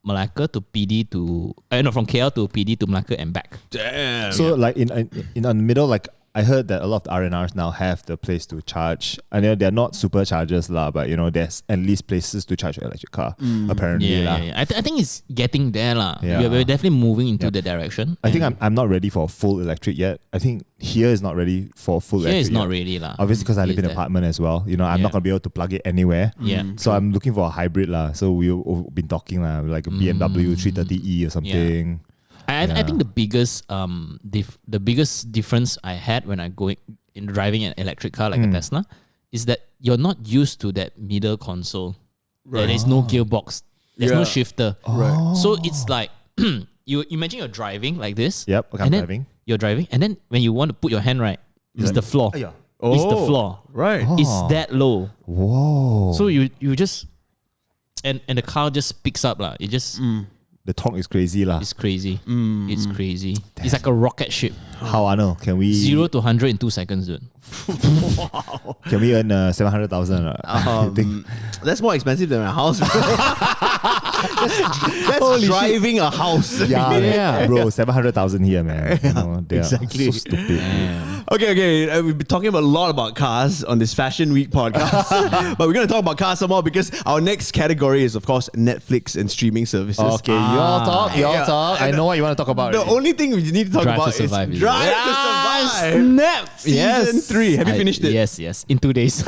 Malacca to PD to from KL to PD to Malacca and back. Damn. So like in the middle, like I heard that a lot of the RNRs now have the place to charge. I know they're not superchargers lah, but there's at least places to charge your electric car. Apparently lah. Yeah. I think it's getting there lah. Yeah. We're definitely moving into the direction. I think I'm not ready for full electric yet. I think here is not ready for full Here electric. is not yet. really lah. Obviously, because I live in an It's there. apartment as well. I'm not gonna be able to plug it anywhere. Yeah. So I'm looking for a hybrid lah. So we've been talking lah, like a BMW 330e or something. I think the biggest difference I had when I go in driving an electric car like a Tesla is that you're not used to that middle console. There is no gearbox. There's no Yeah. shifter. Right. So it's like you imagine you're driving like this. Yep. Okay, and I'm then driving. You're driving, and then when you want to put your hand right, it's the floor. Oh, yeah. It's the floor. Right. It's that low. Whoa. So you just and the car just picks up lah. It just The torque is crazy lah. it's crazy. It's crazy. It's like a rocket ship. How I know? Can we 0 to 100 in 2 seconds, dude. Can we earn 700,000? I think That's more expensive than a house. That's driving a house. yeah, bro, 700,000 here, man. They exactly. are so stupid. Okay. We've been talking about a lot about cars on this Fashion Week podcast, but we're going to talk about cars some more because our next category is, of course, Netflix and streaming services. Okay, y'all talk. Yeah. I know what you want to talk about. The already. only thing we need to talk Drive to about Survive, is is it? Drive to Survive. Snap! Season 3. Have you finished it? Yes. In 2 days.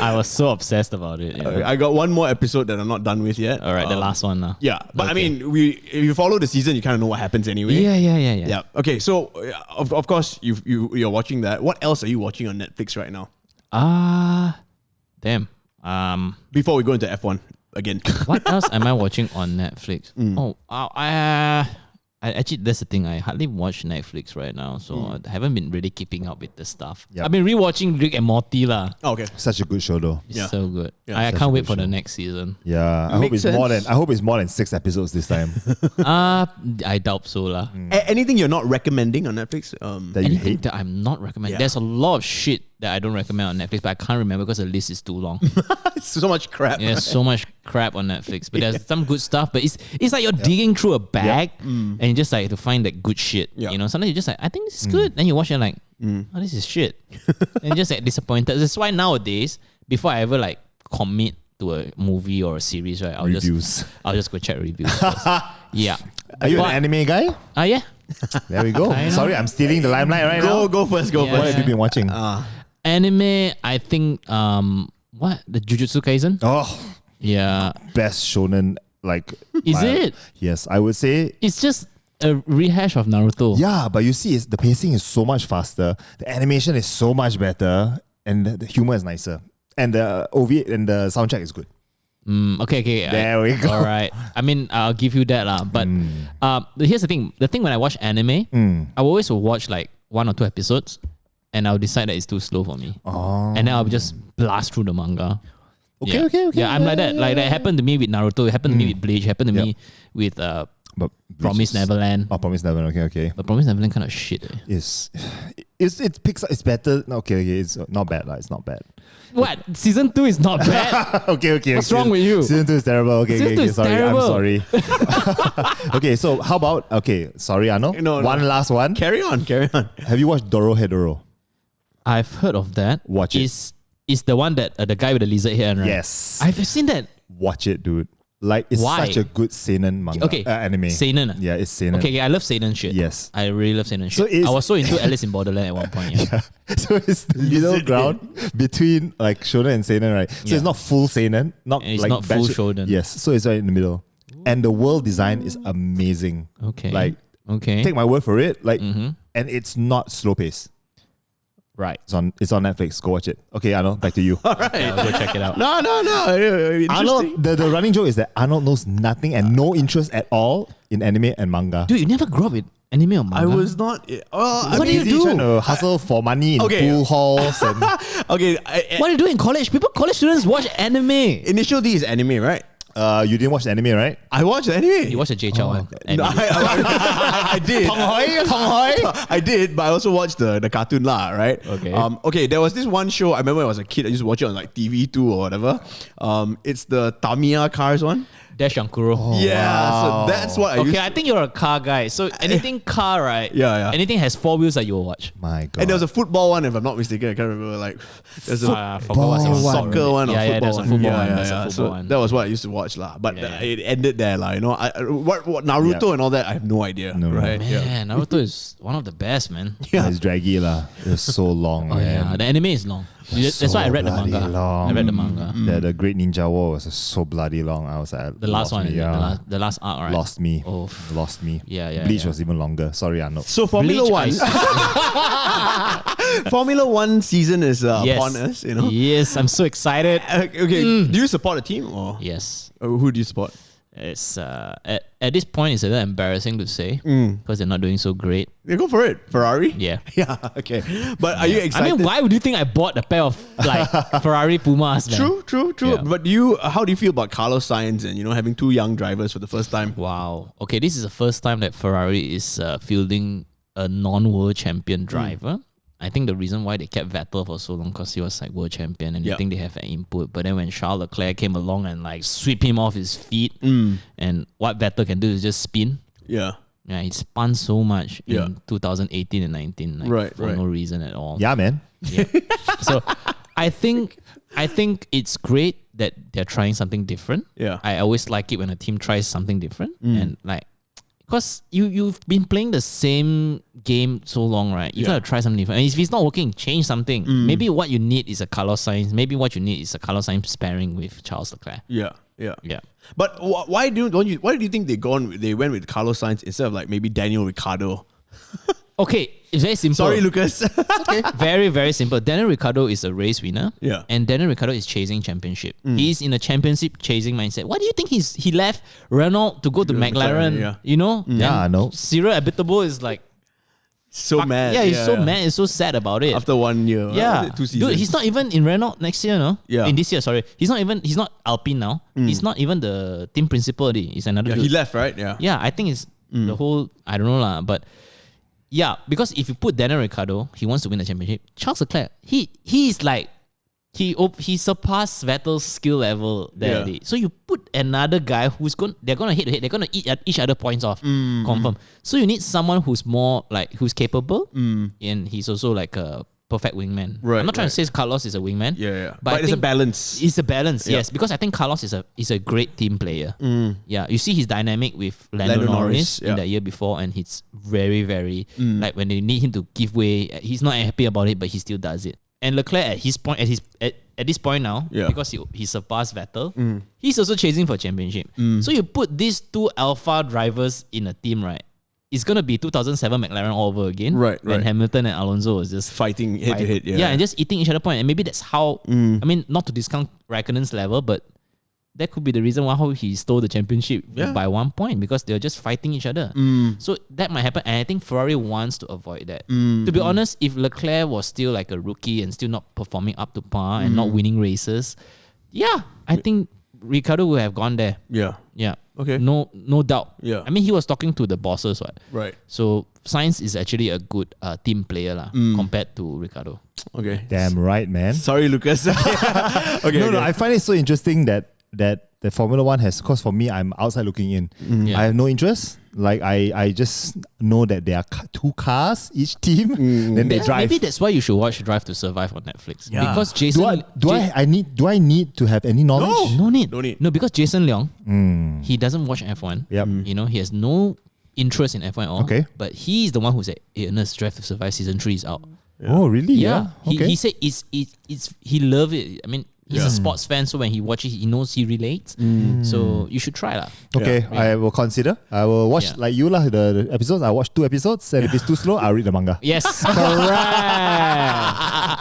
I was so obsessed about it. I got one more episode that I'm not done with yet. All right, the last one now. Yeah, but I Okay. mean, if you follow the season, you kind of know what happens anyway. Yeah. Yeah. Okay. So, of course, you're watching that. What else are you watching on Netflix right now? Damn. Before we go into F1 again. What else am I watching on Netflix? I actually, that's the thing. I hardly watch Netflix right now, so I haven't been really keeping up with the stuff. Yep. I've been rewatching Rick and Morty lah. Oh, okay. Such a good show, though. It's Yeah. so good. Yeah, I such can't a wait good for the show. next season. Yeah, I hope Makes it's more than sense. I hope it's more than 6 episodes this time. I doubt so lah. Anything you're not recommending on Netflix? That you Anything hate. that I'm not recommending. Yeah. There's a lot of shit that I don't recommend on Netflix, but I can't remember because the list is too long. so much crap. There's so much crap on Netflix, but there's some good stuff. But it's like you're digging through a bag and you just like to find that good shit. Yeah. You know, sometimes you just like, I think this is good. Then you watch it and like, oh, this is shit. And you're just like disappointed. That's why nowadays, before I ever like commit to a movie or a series, right, I'll Reviews. just go check reviews first. Yeah. Are you But- an anime guy? Yeah. There we go. Kinda. Sorry, I'm stealing the limelight right now. Go first. Go Yeah. What first. have you been watching? Anime, I think, what? The Jujutsu Kaisen? Oh, Yeah. best shonen like. Is it? Yes, I would say. It's just a rehash of Naruto. Yeah, but you see, the pacing is so much faster. The animation is so much better, and the humor is nicer. And the OV and the soundtrack is good. Okay. There we go. All right. I mean, I'll give you that lah. But here's the thing. The thing when I watch anime, I will always watch like 1 or 2 episodes, and I'll decide that it's too slow for me. Oh. And then I'll just blast through the manga. Okay. Yeah, I'm like that. Like that happened to me with Naruto. It happened to me with Bleach. It happened to me with But Promise Neverland. Oh, Promise Neverland. Okay. But Promise Neverland kind of shit. It picks up. It's better. Okay. It's not bad. It's not bad. What? Season 2 is not bad? Okay. What's wrong with you? Season 2 is terrible. Okay. Season 2 is Sorry. terrible. I'm sorry. Okay. So how about sorry, Arno. No. One last one. Carry on. Have you watched Dorohedoro? I've heard of that. Watch it. Is the one that the guy with the lizard hair, right? Yes. I've seen that. Watch it, dude. Like, it's Why? such a good seinen manga. Okay. Anime. Seinen. Yeah, it's seinen. Okay, I love seinen shit. Yes. I really love seinen So shit. it's- I was so into Alice in Borderland at one point. Yeah. So it's the middle ground between like shonen and seinen, right? So Yeah. it's not full seinen, not And it's like not full batch- shonen. Yes, so it's right in the middle. And the world design is amazing. Okay. Like, Okay. take my word for it. Like, and it's not slow pace. Right. It's on Netflix. Go watch it. Okay, Arnold, back to you. Yeah, I'll go check it out. No. Interesting. Arnold, the running joke is that Arnold knows nothing and no interest at all in anime and manga. Dude, you never grew up with anime or manga? I was not. What do you do? Trying to hustle for money in Okay. pool halls and Okay. What do you do in college? College students watch anime. Initial D is anime, right? you didn't watch the anime, right? I watched anime. You watch the J Chow one. No, I did. I did, but I also watched the cartoon lah, right? Okay. Okay, there was this one show, I remember when I was a kid, I used to watch it on like TV2 or whatever. It's the Tamiya cars one. Dash Yankuro. So that's what I used Okay, to. I think you're a car guy. So anything car, right? Yeah. Anything has 4 wheels that you will watch. My God. And there was a football one, if I'm not mistaken. I can't remember. Like, there's a I forgot what's the soccer one or Yeah, football there's a one. football one. There's a football So one. that was what I used to watch lah. But Yeah. it ended there lah. You know, what Naruto Yeah. and all that, I have no idea. No, right? Man, Naruto is one of the best, man. It's draggy lah. It's so long. Oh man. yeah, the anime is long. That's why I read the bloody manga. long. I read the manga. The Great Ninja War was so bloody long. I was like, The last one, me, is it? The last arc, right? lost me. Oh. Lost me. Yeah. Bleach was even longer. Sorry, Arnold. So Formula Bleach, One, Formula One season is upon us. You know. Yes, I'm so excited. Okay, do you support a team or Yes. who do you support? It's at this point it's a little embarrassing to say because they're not doing so great. Yeah, go for it. Ferrari. Yeah. Yeah. Okay. But are you I excited? mean, why would you think I bought a pair of like Ferrari Pumas? Man? True. Yeah. But how do you feel about Carlos Sainz and having 2 young drivers for the first time? Wow. Okay, this is the first time that Ferrari is fielding a non-world champion driver. I think the reason why they kept Vettel for so long because he was like world champion and they think they have an input. But then when Charles Leclerc came along and like sweep him off his feet, and what Vettel can do is just spin. Yeah. Yeah, he spun so much Yeah. in 2018 and 19, like Right, for right. no reason at all. Yeah, man. Yeah. So I think it's great that they're trying something different. Yeah. I always like it when a team tries something different and like because you've been playing the same game so long, right? You gotta try something different. And if it's not working, change something. Maybe what you need is a Carlos Sainz. Maybe what you need is a Carlos Sainz pairing with Charles Leclerc. Yeah. But But why do you think they went with Carlos Sainz instead of like maybe Daniel Ricciardo? okay, it's very simple. Sorry, Lucas. Very, very simple. Daniel Ricciardo is a race winner. Yeah. And Daniel Ricciardo is chasing championship. He's in a championship chasing mindset. Why do you think he left Renault to go to McLaren? yeah. You know? Yeah, I know. Cyril Abiteboul is like So mad. Yeah, he's so mad. He's so sad about it. After 1 year. Yeah, 2 seasons. dude, he's not even in Renault next year, no? Yeah. In this year, sorry. He's not Alpine now. He's not even the team principal already. He's another Yeah, dude. he left, right? Yeah. Yeah, I think it's the whole, I don't know lah, but yeah, because if you put Daniel Ricciardo, he wants to win the championship. Charles Leclerc, he's like, he surpassed Vettel's skill level there already. So you put another guy they're gonna hit, they're gonna eat each other points off, confirm. So you need someone who's more like, who's capable, and he's also like a perfect wingman. Right, I'm not trying right. to say Carlos is a wingman. Yeah. But I But it's a think balance. It's a balance, yes. Because I think Carlos is a great team player. Yeah, you see his dynamic with Lando Norris in the year before, and he's very, very like when they need him to give way, he's not happy about it, but he still does it. And Leclerc at this point now, because he surpassed Vettel, he's also chasing for championship. So you put these 2 alpha drivers in a team, right? It's gonna be 2007 McLaren all over again. Right. And Hamilton and Alonso was just Fighting head to head. Yeah. and just eating each other point. And maybe that's how, I mean, not to discount Raikkonen's level, but that could be the reason why how he stole the championship by 1 point, because they're just fighting each other. So that might happen. And I think Ferrari wants to avoid that. To be honest, if Leclerc was still like a rookie and still not performing up to par and not winning races, I think Ricciardo would have gone there. Yeah. Yeah. Okay. No doubt. Yeah. I mean, he was talking to the bosses, right? Right. So Science is actually a good team player lah, compared to Ricardo. Okay. Damn right, man. Sorry, Lucas. Okay. No, I find it so interesting that the Formula One has, because for me, I'm outside looking in. Yeah. I have no interest. Like I just know that there are two cars each team, then they drive. Maybe that's why you should watch Drive to Survive on Netflix. Yeah. Because Jason, Do I need to have any knowledge? no need. No need. No, because Jason Leong, he doesn't watch F1. Yep. You know, he has no interest in F1 at all. Okay. But he's the one who said, "Hey, Ernest, Drive to Survive season 3 is out." Oh, really? Yeah. Okay. He said he loved it. I mean, he's a sports fan, so when he watches, he knows he relates. So you should try lah. Okay, I will consider. I will watch Yeah. like you lah. The episodes. I watch 2 episodes, and if it's too slow, I'll read the manga. Yes, correct.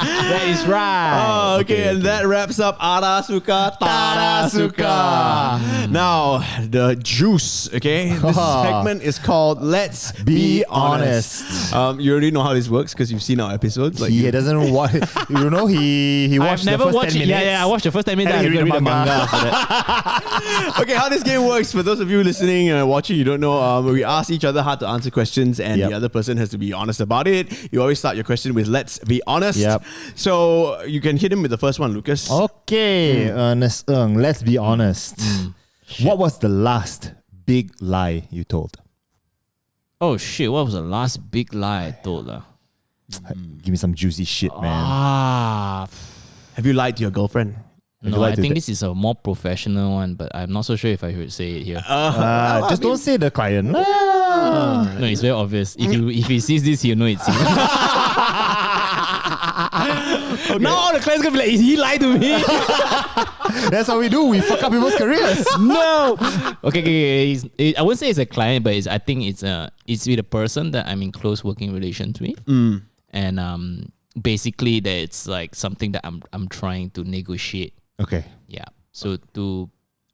That is right. Oh, okay, and that wraps up Ada Suka, Tada Suka. Now, the juice, okay? This segment is called Let's Be Honest. You already know how this works because you've seen our episodes. Like He doesn't watch. You know, he watched I've the never first watched 10 it. minutes. Yeah, I watched the first 10 minutes. And I you read the manga manga. after that. Okay, how this game works, for those of you listening and watching, you don't know, we ask each other how to answer questions and the other person has to be honest about it. You always start your question with let's be honest. Yep. So you can hit him with the first one, Lucas. Okay, Ernest Ng, let's be honest. What was the last big lie you told? Oh shit, what was the last big lie I told? Give me some juicy shit, man. Have you lied to your girlfriend? you No, like I to think ta- this is a more professional one, but I'm not so sure if I should say it here. Just don't say the client. No, it's very obvious. If he sees this, he'll know it's him. Now all the clients gonna be like, he lied to me. That's what we do. We fuck up people's careers. No. Okay. I wouldn't say it's a client, but I think it's with a person that I'm in close working relations with, and basically that it's like something that I'm trying to negotiate. Okay. Yeah. So to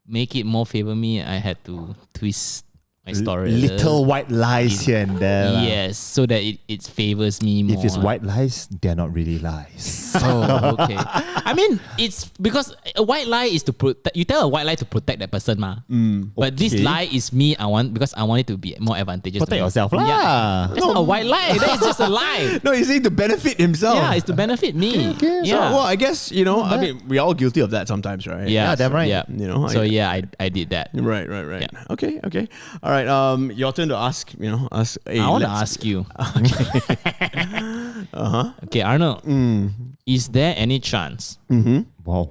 make it more favor me, I had to twist my story. a Little white lies here and there. lah. Yes, so that it favors me more. If it's white lies, they're not really lies. Oh, okay. I mean, it's because a white lie is to protect. You tell a white lie to protect that person, ma. But this okay. lie is me. I want it to be more advantageous. Protect to me. yourself lah. Yeah. That's not a white lie. That is just a lie. No, he's saying to benefit himself. Yeah, it's to benefit me. Okay, So, Yeah. well, I guess, I mean, we're all guilty of that sometimes, right? Yeah, damn right. Yeah. So, I did that. Right. Yeah. Okay. All right. Your turn to ask. Us. Hey, I want to let's- ask you. Okay, Arnold. Is there any chance Wow.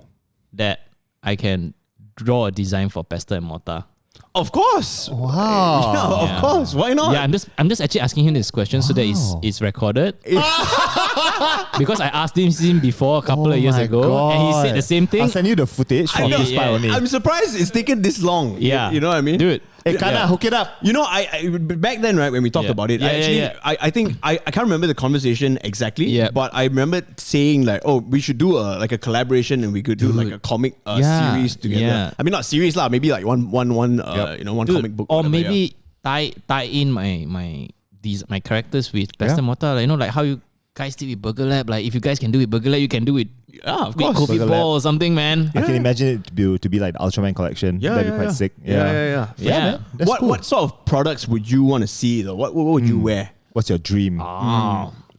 that I can draw a design for Pesta and Morta? Of course. Wow. Yeah, of course. Why not? Yeah, I'm just actually asking him this question so that it's recorded. Because I asked him before a couple of years my ago, and he said the same thing. I'll send you the footage for know, this part only. I'm surprised it's taken this long. Yeah. You know what I mean? Dude. Hey, Kana, hook it up. I back then, right, when we talked Yeah. about it, Yeah. I think I can't remember the conversation exactly, Yeah. but I remember saying like, oh, we should do a collaboration and we could do like a comic Yeah. series together. Yeah. I mean, not series lah, maybe like one Dude, comic book, or whatever, maybe tie in my characters with Pesta and Morta. Like, like how you guys did with Burger Lab. Like if you guys can do it Burger Lab, you can do it. Yeah, of With course. Kobe Burger Ball Lab. or something, man. I can imagine it to be like the Ultraman collection. That'd be quite sick. Yeah. Yeah. man. That's What cool. what sort of products would you want to see though? What would you wear? What's your dream?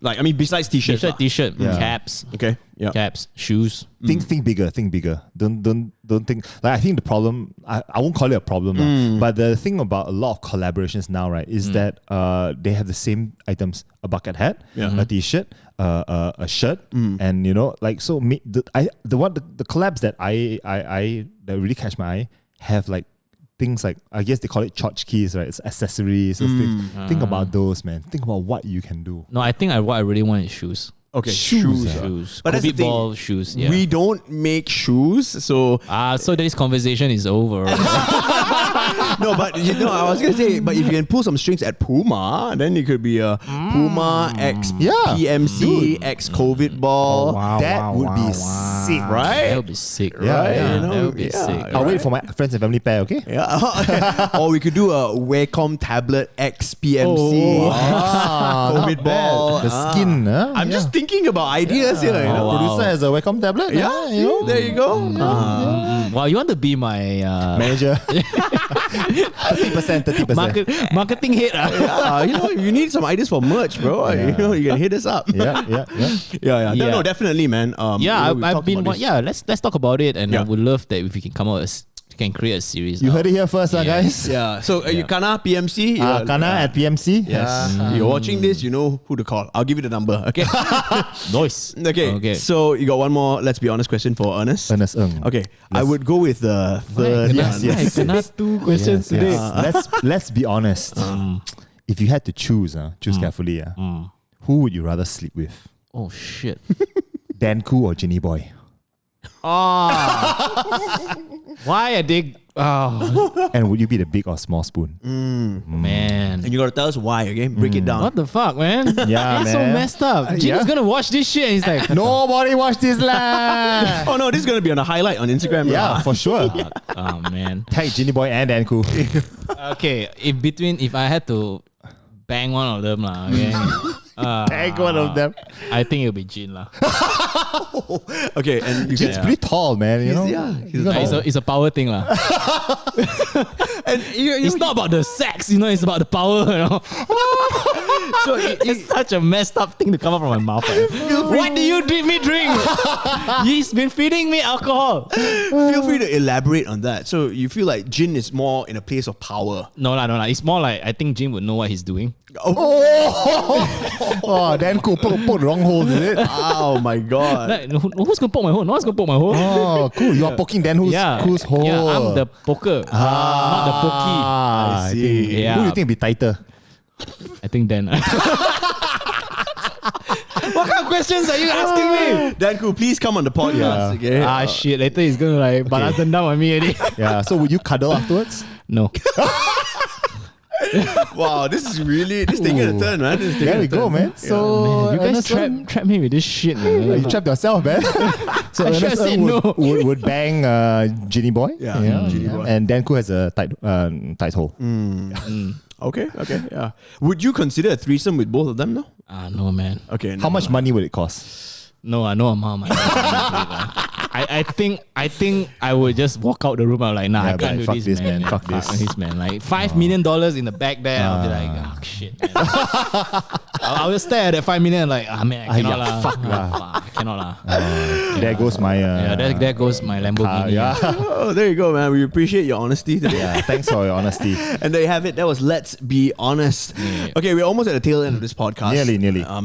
Like, I mean, besides t-shirts. T-shirt, Yeah. caps, Okay. Yeah. caps, shoes. Think bigger. Don't think like I think the problem I won't call it a problem, but the thing about a lot of collaborations now, right, is that they have the same items: a bucket hat, a t-shirt, a shirt, and the collabs that that really catch my eye have like things like, I guess they call it tchotchkes, right? It's accessories. It's things. Think about those, man. Think about what you can do. No, I think what I really want is shoes. Okay. Shoes, Shoes. But that's Kobe the thing. Ball shoes. Yeah. We don't make shoes, so So this conversation is over. no. But I was gonna say, but if you can pull some strings at Puma, then it could be a Puma X PMC X COVID ball. That would be sick, Right? That would be sick. Yeah, right? yeah. That would be sick. I'll wait for my friends and family pair, okay? Yeah. Or we could do a Webcomics tablet X PMC COVID ball. The skin, huh? I'm just thinking about ideas here. Producer has a Webcom tablet. Yeah, see, there you go. Wow, you want to be my Manager. 30%. Marketing head. You need some ideas for merch, bro. You can hit us up. Yeah. No, definitely, man. I've been. This. Let's talk about it, and I Yeah. would love that if we can come out can create a series. You heard it here first, guys. Yeah. So you Kana PMC. Kana at PMC. Yes. You're watching this, you know who to call. I'll give you the number. Okay. Nice. Okay. So you got one more. Let's be honest question for Ernest. Ernest Ng. Okay. I would go with the third. Yes. Yes. 2 questions today. Let's be honest. If you had to choose carefully. Who would you rather sleep with? Oh shit. Dan Khoo or Ginny Boy? Why a dig? Oh And would you be the big or small spoon? man. And you gotta tell us why. Okay. Break it down. What the fuck, man? Yeah, It's so man. messed up. Jim's gonna watch this shit and he's like, Nobody watch this lah. Oh no, this is gonna be on a highlight on Instagram. Yeah, for sure. oh man. Tag Ginny Boy and Dan Khoo. Okay, if I had to bang one of them lah, okay. Tag one of them. I think it'll be Jin lah. Okay, and you Jin's can. pretty tall, man. You know. It's a power thing lah. And It's not about the sex, it's about the power, So it's such a messed up thing to come out from my mouth. What do you me drink? He's been feeding me alcohol. Feel free to elaborate on that. So you feel like Jin is more in a place of power. No lah. It's more like I think Jin would know what he's doing. Oh, Dan Khoo poke the wrong holes, is it? Oh my god. Like, who's gonna poke my hole? No one's gonna poke my hole. Oh, cool. You are poking Dan Khoo's hole. Yeah, I'm the poker, not the pokey. I see. Yeah. Who do you think be tighter? I think then. What kind of questions are you asking me? Dan Khoo, please come on the podcast. Okay. Shit, later he's gonna like balas dendam on me already. Yeah. So would you cuddle afterwards? No. Wow, this is taking a turn, man. There we go, man. So You guys Ernest trap me with this shit, man. you trapped yourself, man. So I should've Ernest said Ng no. would bang Ginny Boy. Yeah, Ginny Boy. And Dan Khoo has a tight hole. Okay, yeah. Would you consider a threesome with both of them, though? No, man. Okay. How much money would it cost? No, no amount. I think I would just walk out the room. I'm like, nah, Yeah, I can't but do fuck this, this, man. man. Fuck this. man. Like $5 million in the back there. I'll be like, oh shit, man. I'll just stare at that 5 million like, man, I cannot lah. fuck lah. I cannot lah. There goes my. There goes my Lamborghini. yeah. Oh, there you go, man. We appreciate your honesty today. Yeah. Thanks for your honesty. And there you have it. That was Let's Be Honest. Yeah. Okay, we're almost at the tail end of this podcast. Nearly.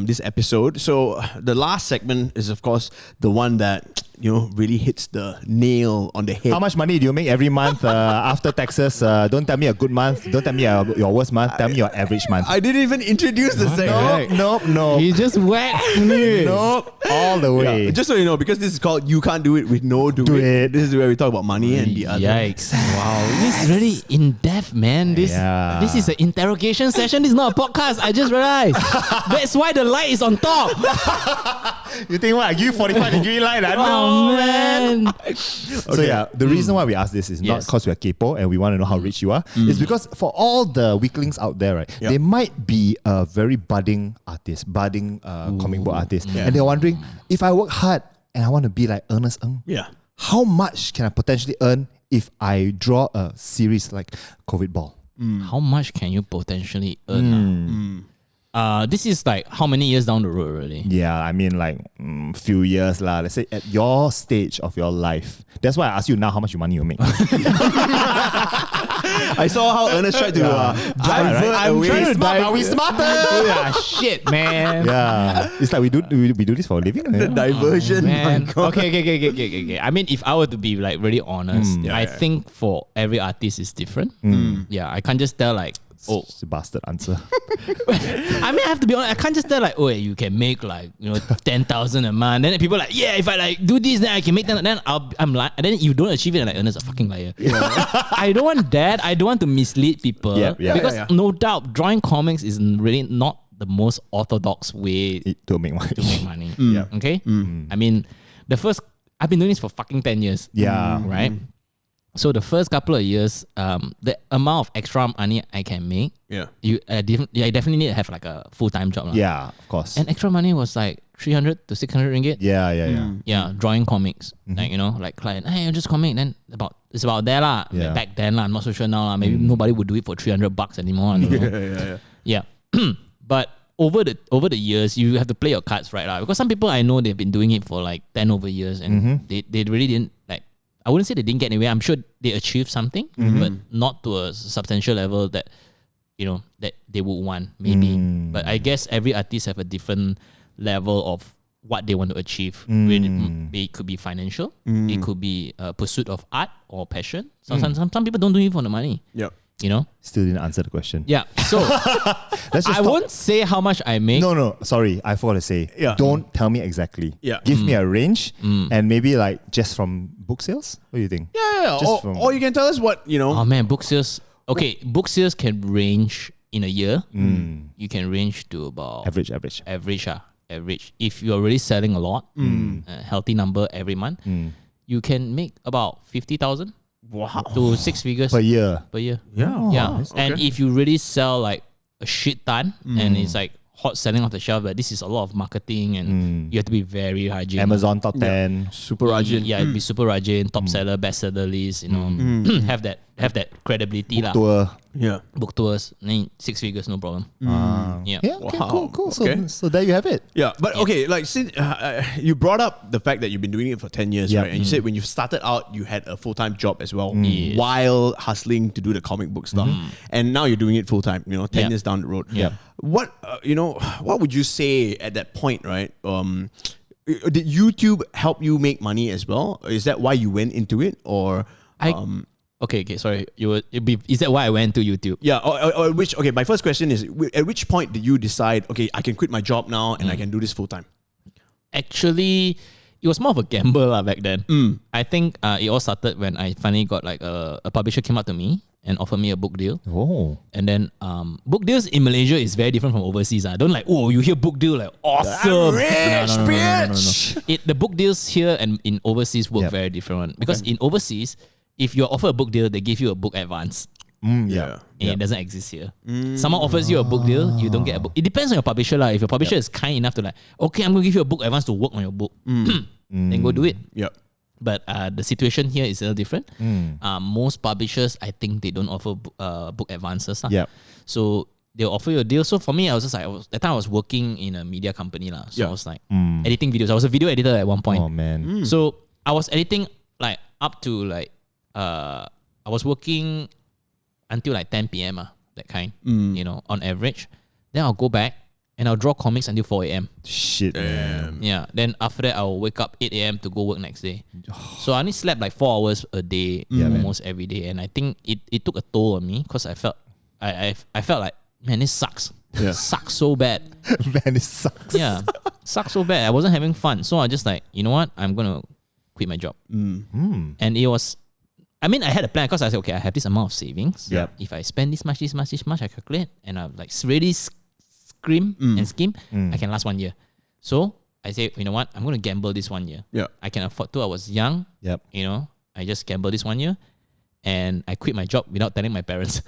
This episode. So the last segment is, of course, the one that really hits the nail on the head. How much money do you make every month after taxes? Don't tell me a good month. Don't tell me your worst month. Tell me your average month. I didn't even introduce the segment. Nope. He just whacked me. Nope. All the way. Yeah, just so you know, because this is called You Can't Do It With No Do It. This is where we talk about money and the other. Yikes. Wow. This is really in depth, man. This is an interrogation session. This is not a podcast. I just realized. That's why the light is on top. You think what? I give you 45-degree light? Oh, man. So yeah, the reason why we ask this is not Yes. because we are capo and we want to know how rich you are. It's because for all the weaklings out there, right, they might be a very budding artist, comic book artist, and they're wondering, if I work hard and I want to be like Ernest Ng, how much can I potentially earn if I draw a series like COVID Ball? How much can you potentially earn? This is like how many years down the road, really? Yeah, I mean like few years lah. Let's say at your stage of your life. That's why I ask you now how much money you make. I saw how Ernest tried to divert I'm away. trying to dive. Are we smarter? Yeah, shit, man. Yeah, it's like we do this for a living. The diversion. Man. My God. Okay. I mean, if I were to be like really honest, I think for every artist is different. Yeah, I can't just tell like, oh, It's a bastard answer. I mean, I have to be honest. I can't just tell like, oh, you can make like 10,000 a month. Then people are like, yeah, if I like do this, then I can make 10. Then I'm like, and then you don't achieve it, and like, Ernest a fucking liar. I don't want that. I don't want to mislead people. Because no doubt, drawing comics is really not the most orthodox way To make money. to make money. Okay, I mean, I've been doing this for fucking 10 years. Yeah. Right. So the first couple of years, the amount of extra money I can make, Yeah. I definitely need to have like a full-time job. Yeah, of course. And extra money was like 300 to 600 ringgit. Yeah. Yeah, drawing comics. Like, like client, hey, I'm just comic. Then it's about there lah. Yeah. Back then lah, I'm not so sure now lah. Maybe nobody would do it for $300 anymore. I don't know. Yeah. But over the years, you have to play your cards right lah. Because some people I know, they've been doing it for like 10 over years and they really didn't like, I wouldn't say they didn't get anywhere. I'm sure they achieved something, but not to a substantial level that, that they would want maybe. But I guess every artist have a different level of what they want to achieve. It could be financial. It could be a pursuit of art or passion. Some people don't do it for the money. Yep. Still didn't answer the question. Yeah. So Let's just I won't say how much I make. No, sorry, I forgot to say. Yeah. Don't tell me exactly. Yeah. Give me a range and maybe like just from book sales. What do you think? Yeah. Just Or you can tell us what, Oh man, book sales. Okay, book sales can range in a year. You can range to about Average. average. If you're really selling a lot, a healthy number every month, you can make about 50,000 to 6 figures Per year. Yeah. Wow. And Okay. if you really sell like a shit ton and it's like hot selling off the shelf, but this is a lot of marketing and you have to be very hygiene. Amazon top 10. Super rajin. Yeah, it'd be super rajin, top seller, bestseller list, have that credibility lah. Tour. Yeah. Book tours, 6 figures, no problem. Yeah. Yeah, okay, Wow. cool. Okay. So there you have it. Yeah, but okay, like since you brought up the fact that you've been doing it for 10 years, Yeah. right? And you said when you started out, you had a full-time job as well Yes. while hustling to do the comic book stuff. And now you're doing it full-time, 10 Yeah. years down the road. Yeah. What, what would you say at that point, right? Did YouTube help you make money as well? Is that why you went into it? Or... Okay, sorry. Is that why I went to YouTube? Yeah, or which, okay, my first question is, at which point did you decide, okay, I can quit my job now and I can do this full-time? Actually, it was more of a gamble lah back then. I think it all started when I finally got like a publisher came up to me and offered me a book deal. Oh. And then book deals in Malaysia is very different from overseas. Don't like, you hear book deal, like awesome. No. The book deals here and in overseas work very different. Because in overseas, if you're offered a book deal, they give you a book advance. Yeah. And it doesn't exist here. Someone offers you a book deal, you don't get a book. It depends on your publisher lah. If your publisher is kind enough to like, okay, I'm going to give you a book advance to work on your book, then go do it. Yep. But the situation here is a little different. Most publishers, I think they don't offer book advances. Yep. So they'll offer you a deal. So for me, I was just like, that time I was working in a media company lah. So I was like editing videos. I was a video editor at one point. Oh man. So I was editing like up to like, I was working until like 10 p.m. That kind, on average. Then I'll go back and I'll draw comics until 4 a.m. Shit, man. Yeah. Then after that, I'll wake up 8 a.m. to go work next day. So I only slept like 4 hours a day, almost every day. And I think it took a toll on me because I felt like, man, this sucks. Yeah. Sucks so bad. Man, it sucks. Yeah. Sucks so bad. I wasn't having fun. So I just like, you know what? I'm going to quit my job. And it was, I had a plan because I said, okay, I have this amount of savings. Yep. If I spend this much, I calculate and I like really scream and scheme, I can last 1 year. So I say, you know what? I'm going to gamble this 1 year. Yeah. I can afford to. I was young. Yep. I just gamble this 1 year and I quit my job without telling my parents.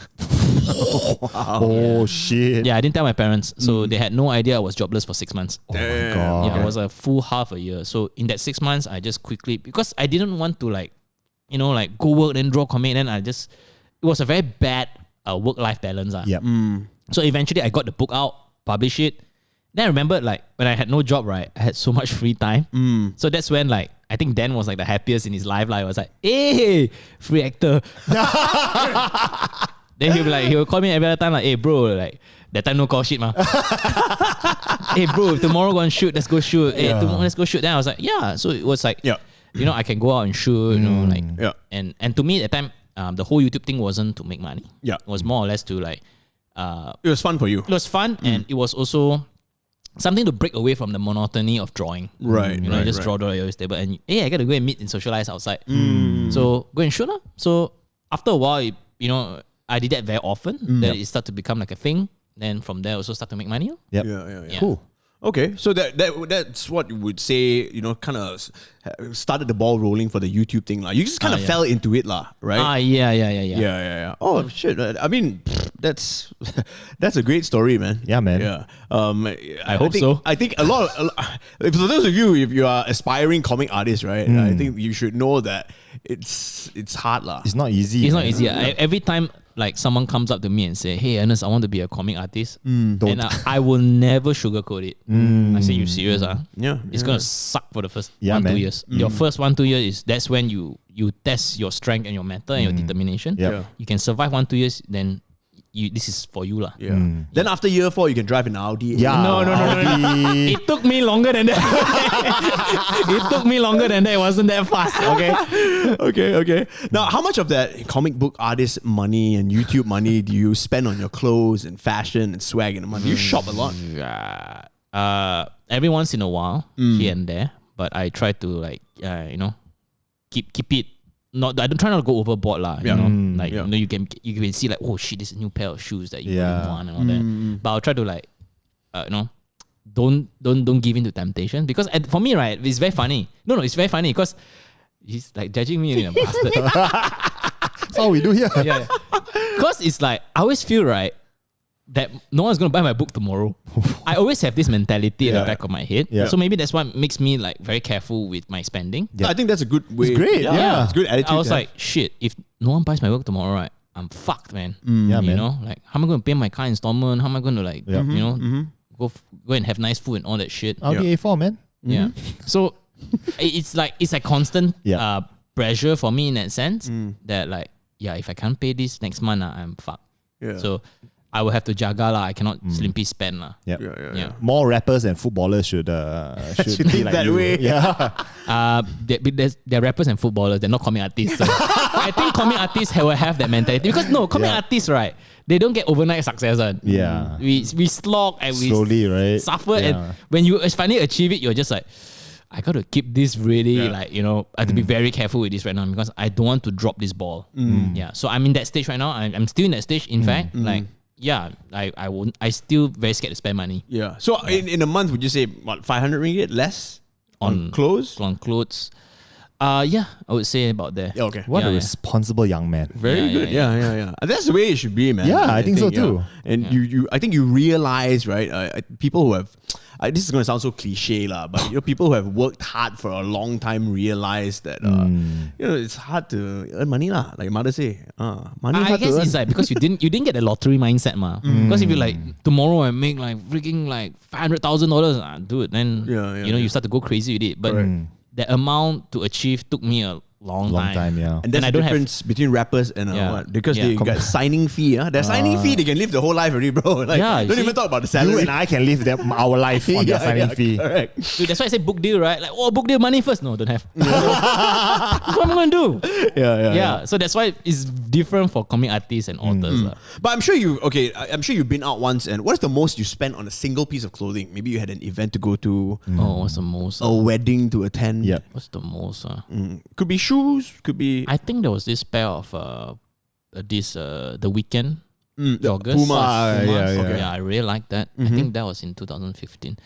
Oh shit. Yeah, I didn't tell my parents. So they had no idea I was jobless for 6 months. Oh my god. Yeah, it was a full half a year. So in that 6 months, I just quickly, because I didn't want to like go work then draw comic. Then it was a very bad work-life balance. Yep. So eventually I got the book out, published it. Then I remember like when I had no job, right? I had so much free time. So that's when like, I think Dan was like the happiest in his life. Like, I was like, hey, free actor. Then he would call me every other time like, hey bro, like that time no call shit ma. Hey bro, tomorrow go and shoot, let's go shoot. Hey, tomorrow let's go shoot. Then I was like, yeah. So it was like, I can go out and shoot, and to me at that time, the whole YouTube thing wasn't to make money. Yeah. It was more or less to like, It was fun for you. it was fun and it was also something to break away from the monotony of drawing. Right. Just draw your table and hey, I gotta go and meet and socialize outside. So go and shoot. So after a while, I did that very often. Then it started to become like a thing. Then from there also start to make money. Yep. Yeah. Cool. Okay, so that's what you would say, kind of started the ball rolling for the YouTube thing. You just kind of fell into it, right? Yeah. Oh, shit. I mean, that's a great story, man. Yeah, man. Yeah. I hope so. I think a lot, for those of you, if you are aspiring comic artists, right, I think you should know that it's hard, lah. It's not easy. It's not easy. Every time like someone comes up to me and say, "Hey, Ernest, I want to be a comic artist," and I will never sugarcoat it. I say, "You serious? Yeah. It's gonna suck for the first 2 man. years. Your first 1-2 years that's when you test your strength and your mental and your determination. Yep. You can survive 1-2 years, then this is for you, lah. Yeah. Then after year 4, you can drive an Audi. Yeah. No. It took me longer than that. It wasn't that fast. Okay. Now, how much of that comic book artist money and YouTube money do you spend on your clothes and fashion and swag and money? You shop a lot. Every once in a while, here and there, but I try to keep it. I don't try not to go overboard, lah. You can see like, oh shit, this is a new pair of shoes that you really want and all that. But I'll try to don't give in to temptation, because for me, right, it's very funny. No, it's very funny because he's like judging me in a bastard. That's all we do here. Yeah. Because it's like I always feel, right, that no one's gonna buy my book tomorrow. I always have this mentality at the back of my head. Yeah. So maybe that's what makes me like very careful with my spending. Yeah. I think that's a good way. It's great. Yeah. It's a good attitude. I was like, shit, if no one buys my work tomorrow, right, I'm fucked, man. Yeah, man. Like, how am I going to pay my car installment? How am I going to go and have nice food and all that shit? Audi A4, man. Yeah. So it's like constant pressure for me in that sense that if I can't pay this next month, I'm fucked. Yeah. So I will have to jaga, lah. I cannot simply spend, lah. Yeah. More rappers and footballers should be think like that you. way. Yeah. They're rappers and footballers. They're not comic artists. So I think comic artists will have that mentality, because comic artists, right, they don't get overnight success. Yeah. We slog and we slowly, right? suffer, and when you finally achieve it, you're just like, I got to keep this really I have to be very careful with this right now, because I don't want to drop this ball. Yeah. So I'm in that stage right now. I'm still in that stage. In fact, I won't. I still very scared to spend money. Yeah. So in a month, would you say what, 500 ringgit less on clothes? On clothes. I would say about there. Yeah, okay. What a responsible young man. Very good. Yeah. And that's the way it should be, man. Yeah, I think so too. And I think you realize, right? People who have, this is going to sound so cliche, lah, but people who have worked hard for a long time realize that it's hard to earn money, lah. Like mother say, money. I guess it's like because you didn't get the lottery mindset, ma. Because if you like tomorrow I make like freaking like $500,000, dude, then you start to go crazy with it. But the amount to achieve took me a long time. Yeah. And that's the difference between rappers and what? Because they got signing fee. Their signing fee, they can live the whole life already, bro. Like, don't even talk about the salary. You and I can live our life on their signing fee. Correct. Dude, that's why I say book deal, right? Like, book deal money first. No, don't have. That's what I'm going to do. Yeah. So that's why it's different for comic artists and authors. But I'm sure you've been out once, and what's the most you spent on a single piece of clothing? Maybe you had an event to go to. What's the most? A wedding to attend. Yep. What's the most? Could be shoes, could be... I think there was this pair of The Weekend joggers. Pumas. Okay. Yeah, I really like that. I think that was in 2015.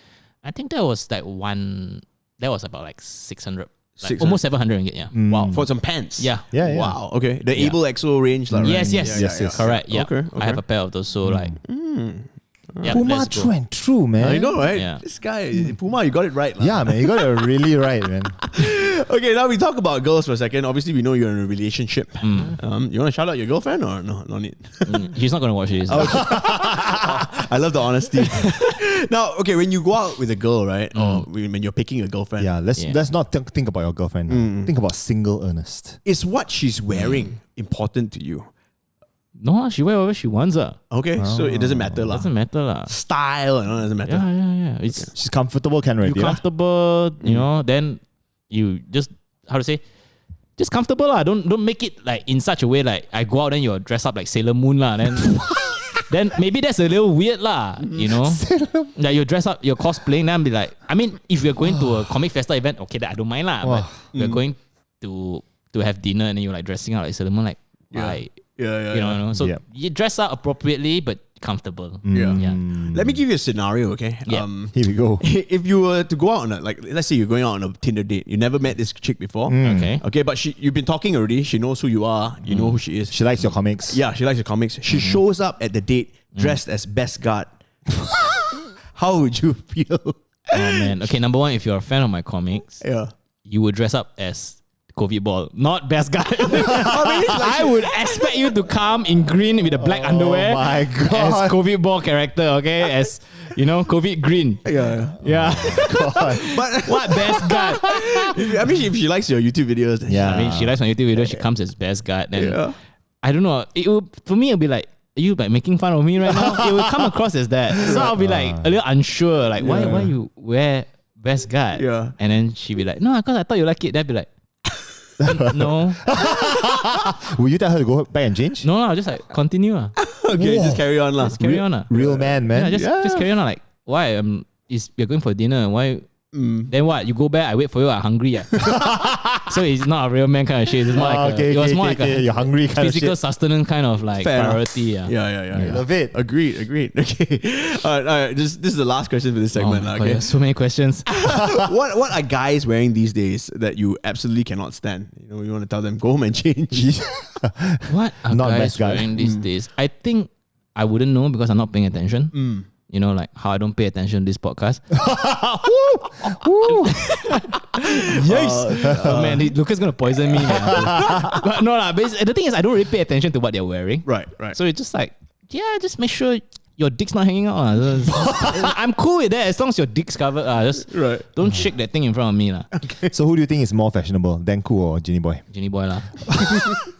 I think that was that was about like 600. Like almost 700 ringgit, yeah. Wow. For some pants. Yeah. Wow. Okay. The Able XO range, like, right? Yes. Correct. Yeah. Okay. I have a pair of those. So like, yeah, Puma let's go. true and true, man. I know, right? Yeah. This guy, Puma, you got it right. Yeah, man, you got it really right, man. Okay, now we talk about girls for a second. Obviously, we know you're in a relationship. You want to shout out your girlfriend or no? No need. She's not going to watch this. I love the honesty. Now, okay, when you go out with a girl, right? Or when you're picking a girlfriend, Yeah, let's not think about your girlfriend. Think about single Ernest. is what she's wearing important to you? No, she wear whatever she wants. Okay, so it doesn't matter, lah. Doesn't matter. Style and all doesn't matter. Yeah. It's She's comfortable, can already. you comfortable, then you just, how to say, just comfortable lah. Don't make it like in such a way like I go out then you're dressed up like Sailor Moon lah. Then maybe that's a little weird lah. Like you dress up, you're cosplaying, then be like, I mean, if we're going to a comic festa event, okay, that I don't mind lah. But we're going to have dinner and then you're like dressing out like Sailor Moon, like why? Yeah. So you dress up appropriately, but comfortable. Yeah. Yeah. Let me give you a scenario, okay? Yeah. Here we go. If you were to go out on let's say you're going out on a Tinder date, you never met this chick before. Okay. But you've been talking already. She knows who you are. You know who she is. She likes your comics. Yeah, she likes your comics. She shows up at the date dressed as best guard. How would you feel? Oh man. Okay, number one, if you're a fan of my comics, Yeah. you would dress up as COVID ball, not best guy. I would expect you to come in green with the black underwear. my God. As COVID ball character, okay? As COVID green. Yeah. Yeah. But What best guy? if she likes your YouTube videos, then Yeah. I mean, she likes my YouTube video. She comes as best guy. Then Yeah. I don't know. For me, it'll be like, are you like making fun of me right now? It will come across as that. So I'll be like a little unsure. Like, why you wear best guy? Yeah. And then she'll be like, no, because I thought you like it. Then I'll be like, no, Will you tell her to go back and change? no, I'll just like continue. okay, just carry on lah. Carry on. Real man, man. Yeah, just carry on. Like, why? You're going for dinner. Why? Then what? You go back. I wait for you. I'm hungry. So it's not a real man kind of shit. It's more like it was more like a you're hungry kind physical of shit. sustenance kind of like Fair enough. priority. Yeah. Love it. Agreed. Okay. All right. This is the last question for this Oh segment. my God, okay. there's so many questions. What are guys wearing these days that you absolutely cannot stand? You want to tell them go home and change. What are Not guys best guy. wearing these days? I think I wouldn't know because I'm not paying attention. You know, like how I don't pay attention to this podcast. Yes. Oh man, Lucas gonna poison me. But no lah. The thing is, I don't really pay attention to what they're wearing. Right. So it's just like, just make sure your dick's not hanging out. I'm cool with that as long as your dick's covered. Just Right. don't shake that thing in front of me lah. So who do you think is more fashionable, Dan Khoo or Genie Boy? Genie boy lah.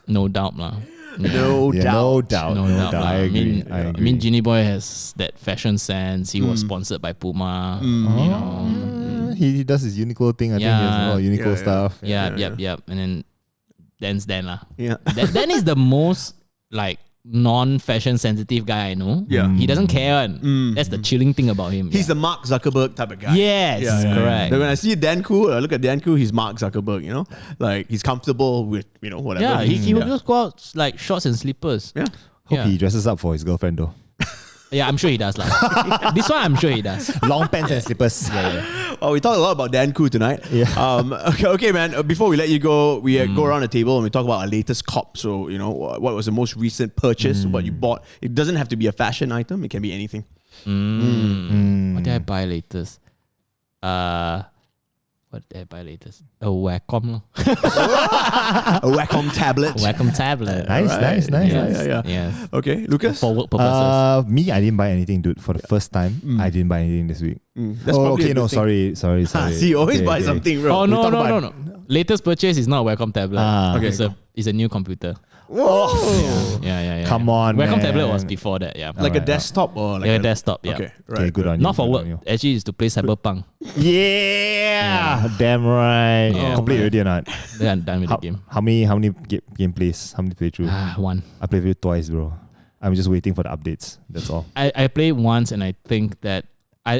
No doubt lah. No Yeah, doubt. no doubt. lah. I agree. I mean, Genie Boy has that fashion sense. He was sponsored by Puma. You know. He does his Uniqlo thing. I think he has a lot of Uniqlo stuff. Yep. And then Dan's Dan lah. Yeah. Dan is the most like non-fashion sensitive guy I know. Yeah. He doesn't care. That's the chilling thing about him. He's the Mark Zuckerberg type of guy. Yes, correct. But when I see Dan Khoo, I look at Dan Khoo, he's Mark Zuckerberg, Like he's comfortable with, whatever. Yeah, he will just go out like shorts and slippers. Yeah. Hope he dresses up for his girlfriend though. Yeah, I'm sure he does lah. This one I'm sure he does. Long pants and slippers. Oh, we talked a lot about Dan Khoo tonight. Yeah. Okay, man. Before we let you go, we go around the table and we talk about our latest cop. So, what was the most recent purchase, what you bought. It doesn't have to be a fashion item. It can be anything. What did I buy latest? What did I buy latest? A Wacom lor. A Wacom tablet. Wacom tablet. Nice. Yeah. Yes. Okay, Lucas? For work purposes. Me, I didn't buy anything, dude. For the first time, I didn't buy anything this week. That's Oh, probably okay, a no, good thing. sorry. See, you always Okay, buy okay. something, bro. Oh no, talk no, about- no. Latest purchase is not a Wacom tablet. Okay, It's a new computer. Whoa. Yeah. Come on, Wacom man. tablet was before that. Yeah. Like a Alright, desktop or like a desktop. Yeah. Okay, Okay, right. good on you. Not for good work. on you. Actually, it's to play Cyberpunk. Yeah, damn right. Yeah, Complete man. already or not? Then I'm done with the game. How many gameplays? How many playthrough? One. I played with it twice, bro. I'm just waiting for the updates. That's all. I played once and I think that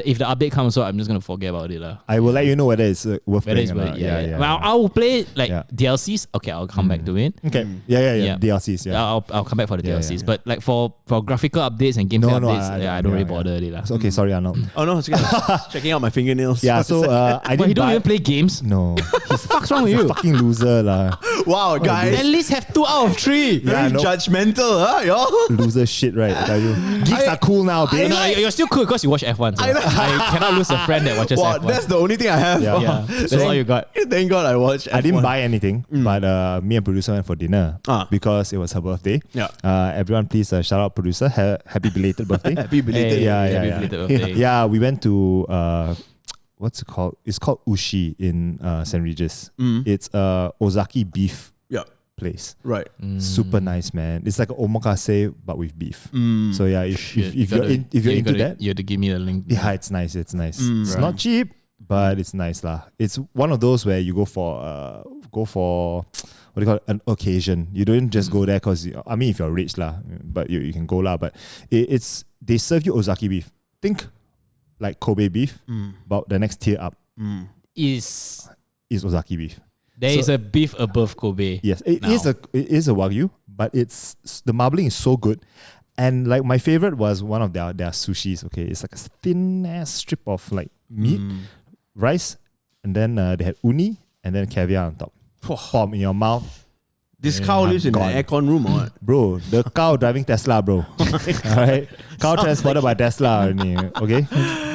if the update comes out, I'm just gonna forget about it lah. I will let you know whether it's worth Whether it's playing or worth not. it, yeah. Well, I will play like Yeah. DLCs. Okay, I'll come back to it. Okay. Yeah. Yeah. DLCs. Yeah. I'll come back for the Yeah, DLCs. yeah. But like for graphical updates and gameplay No, updates, I don't really yeah. bother it lah. So, okay, sorry, Arnold. Oh, no, it's okay. Just checking out my fingernails. Yeah. So I But didn't you don't buy. even play games. No. What the fuck's wrong with He's a you? fucking loser, lah. Wow, At guys. least have 2 out of 3. Yeah, Very no. judgmental, huh, y'all? Loser shit, right? I tell you. Geeks are cool now, bitch. No, you're still cool because you watch F1. So I cannot lose a friend that watches Wow, F1. that's the only thing I have. Yeah. Yeah, that's all you got. Thank God I watched I didn't F1. buy anything, but me and producer went for dinner because it was her birthday. Yeah. Everyone, please shout out producer. Happy belated birthday. Happy belated. Hey, yeah, happy yeah. belated birthday. Yeah, we went to what's it called? It's called Ushi in St. Regis. It's Ozaki beef Yeah, place. right. Super nice, man. It's like an omakase but with beef. So yeah, if you're into that, you have to give me the link. yeah, it's nice. It's nice. It's not cheap, but it's nice lah. It's one of those where you go for what do you call it? An occasion. You don't just go there because I mean if you're rich lah, but you can go lah. But it's they serve you Ozaki beef. Think like Kobe beef, but the next tier up Is is Ozaki beef. there is a beef above Kobe? Yes, it now. is a Wagyu, but it's the marbling is so good. And like my favorite was one of their sushis. Okay, it's like a thin ass strip of like meat, rice, and then they had uni and then caviar on top. Bomb in your mouth. This cow lives in an aircon room or what? Bro, the cow driving Tesla, bro. Alright? Cow transported by Tesla. Okay?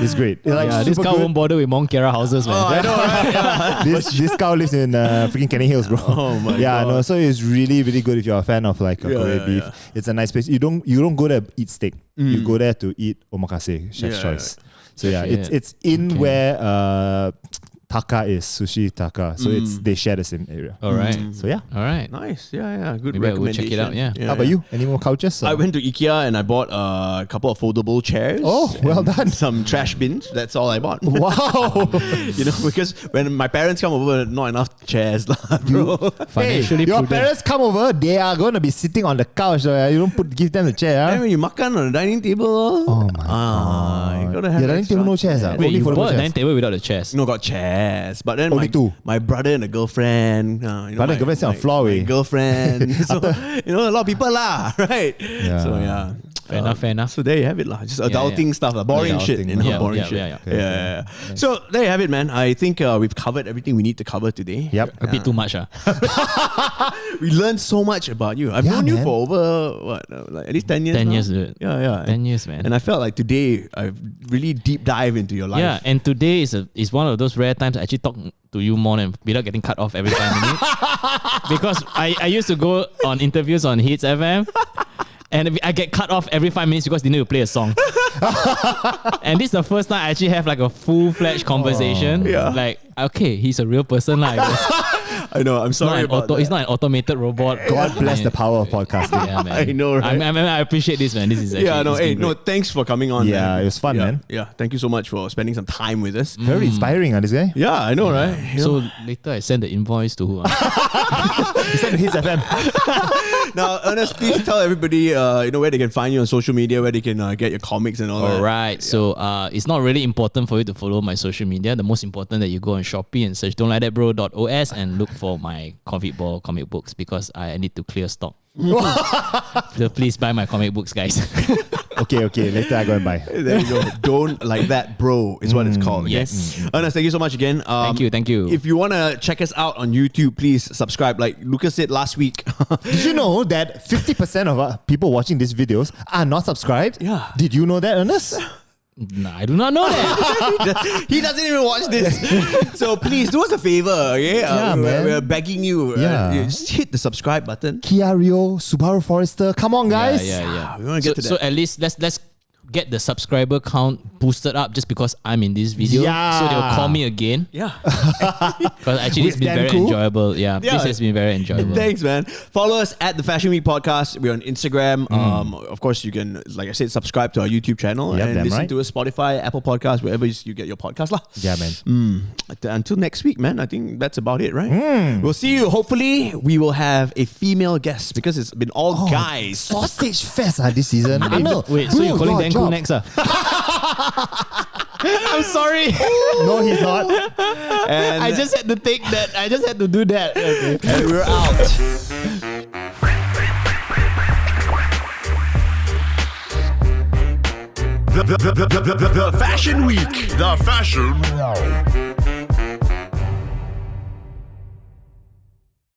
It's great. It's like this super cow good. won't bother with Mont Kiara houses, man. I know, right? This cow lives in freaking Kenny Hills, bro. Oh my god. No, so it's really, really good if you're a fan of like Korean beef. Yeah. It's a nice place. You don't go there to eat steak. You go there to eat omakase, chef's choice. So yeah, it's in where Taka is, Sushi Taka. So they share the same area. All right. So yeah. All right. Nice. Yeah. Good Maybe I will recommendation. check it out, yeah. How about you? Any more couches? I went to IKEA and I bought a couple of foldable chairs. Oh, well and done. Some trash bins. That's all I bought. Wow. Because when my parents come over, not enough chairs, bro. Financially your prudent. parents come over, they are going to be sitting on the couch. You don't give them the chair. Then when you makan on the dining table, Oh my god. you gotta have Your dining extra table no chairs. chairs. Wait, Only you foldable bought a chairs. dining table without the chairs? No, got chairs. But then Only two. my brother and a girlfriend. Brother and girlfriend sit on floor, my eh? girlfriend. So, a lot of people lah, right? Yeah. So yeah. Fair enough. So there you have it lah. Just adulting stuff lah. Boring shit. Adulting. Boring Yeah, shit. yeah. Yeah. So there you have it, man. I think we've covered everything we need to cover today. Yep. A bit too much, We learned so much about you. I've known you man. for over like at least 10 years. 10 now? years, dude. Yeah. 10 years, man. And I felt like today I've really deep dive into your life. Yeah, and today is one of those rare times I actually talk to you more than without getting cut off every 5 minutes. Because I used to go on interviews on Hits FM and I get cut off every 5 minutes because they need to play a song. And this is the first time I actually have like a full-fledged conversation. Yeah. Like, okay, he's a real person. Like, I know. I'm sorry about that. It's not an automated robot. God bless the power of podcasting. Yeah, man. I know, right? I appreciate this, man. This is actually, Yeah, no, it's been hey, no, great. thanks for coming on. Yeah, man. it was fun, Yeah, man. Yeah, thank you so much for spending some time with us. Very inspiring, this guy. Yeah, I know, right? You know. So later I send the invoice to who? He said Hits FM. Now, Ernest, please tell everybody, where they can find you on social media, where they can get your comics and all that. All right. So it's not really important for you to follow my social media. The most important that you go on Shopee and search don'tlikethatbro.os and look for my Comic Ball comic books because I need to clear stock. So please buy my comic books, guys. Okay. Later I go and buy. There you go. Don't like that, bro, is what it's called. Okay? Yes. Ernest, thank you so much again. Thank you. If you want to check us out on YouTube, please subscribe. Like Lucas said last week. Did you know that 50% of people watching these videos are not subscribed? Yeah. Did you know that, Ernest? No, I do not know that. He doesn't even watch this. So please do us a favor, okay? Yeah, man. We're begging you. Yeah. Just hit the subscribe button. Kia Rio, Subaru Forester. Come on, guys. Yeah. We want to get to So that. at least let's get the subscriber count boosted up just because I'm in this video. Yeah. So they'll call me again. Yeah. Because actually it's With been Dan very Khoo? enjoyable. Yeah, Yeah. this has been very enjoyable. Thanks, man. Follow us at the Fashion Week Podcast. We're on Instagram. Of course, you can, like I said, subscribe to our YouTube channel Yep, and damn listen right. to us Spotify, Apple Podcasts, wherever you get your podcast lah. Yeah, man. Until next week, man. I think that's about it, right? We'll see you. Hopefully, we will have a female guest because it's been all guys. Sausage fest this season. Wait, Arnold, wait, so do you're calling your Dan job. Khoo next? I'm sorry. No, he's not. And, I just had to take that. I just had to do that. Okay. and we're out. The Fashion Week. The Fashion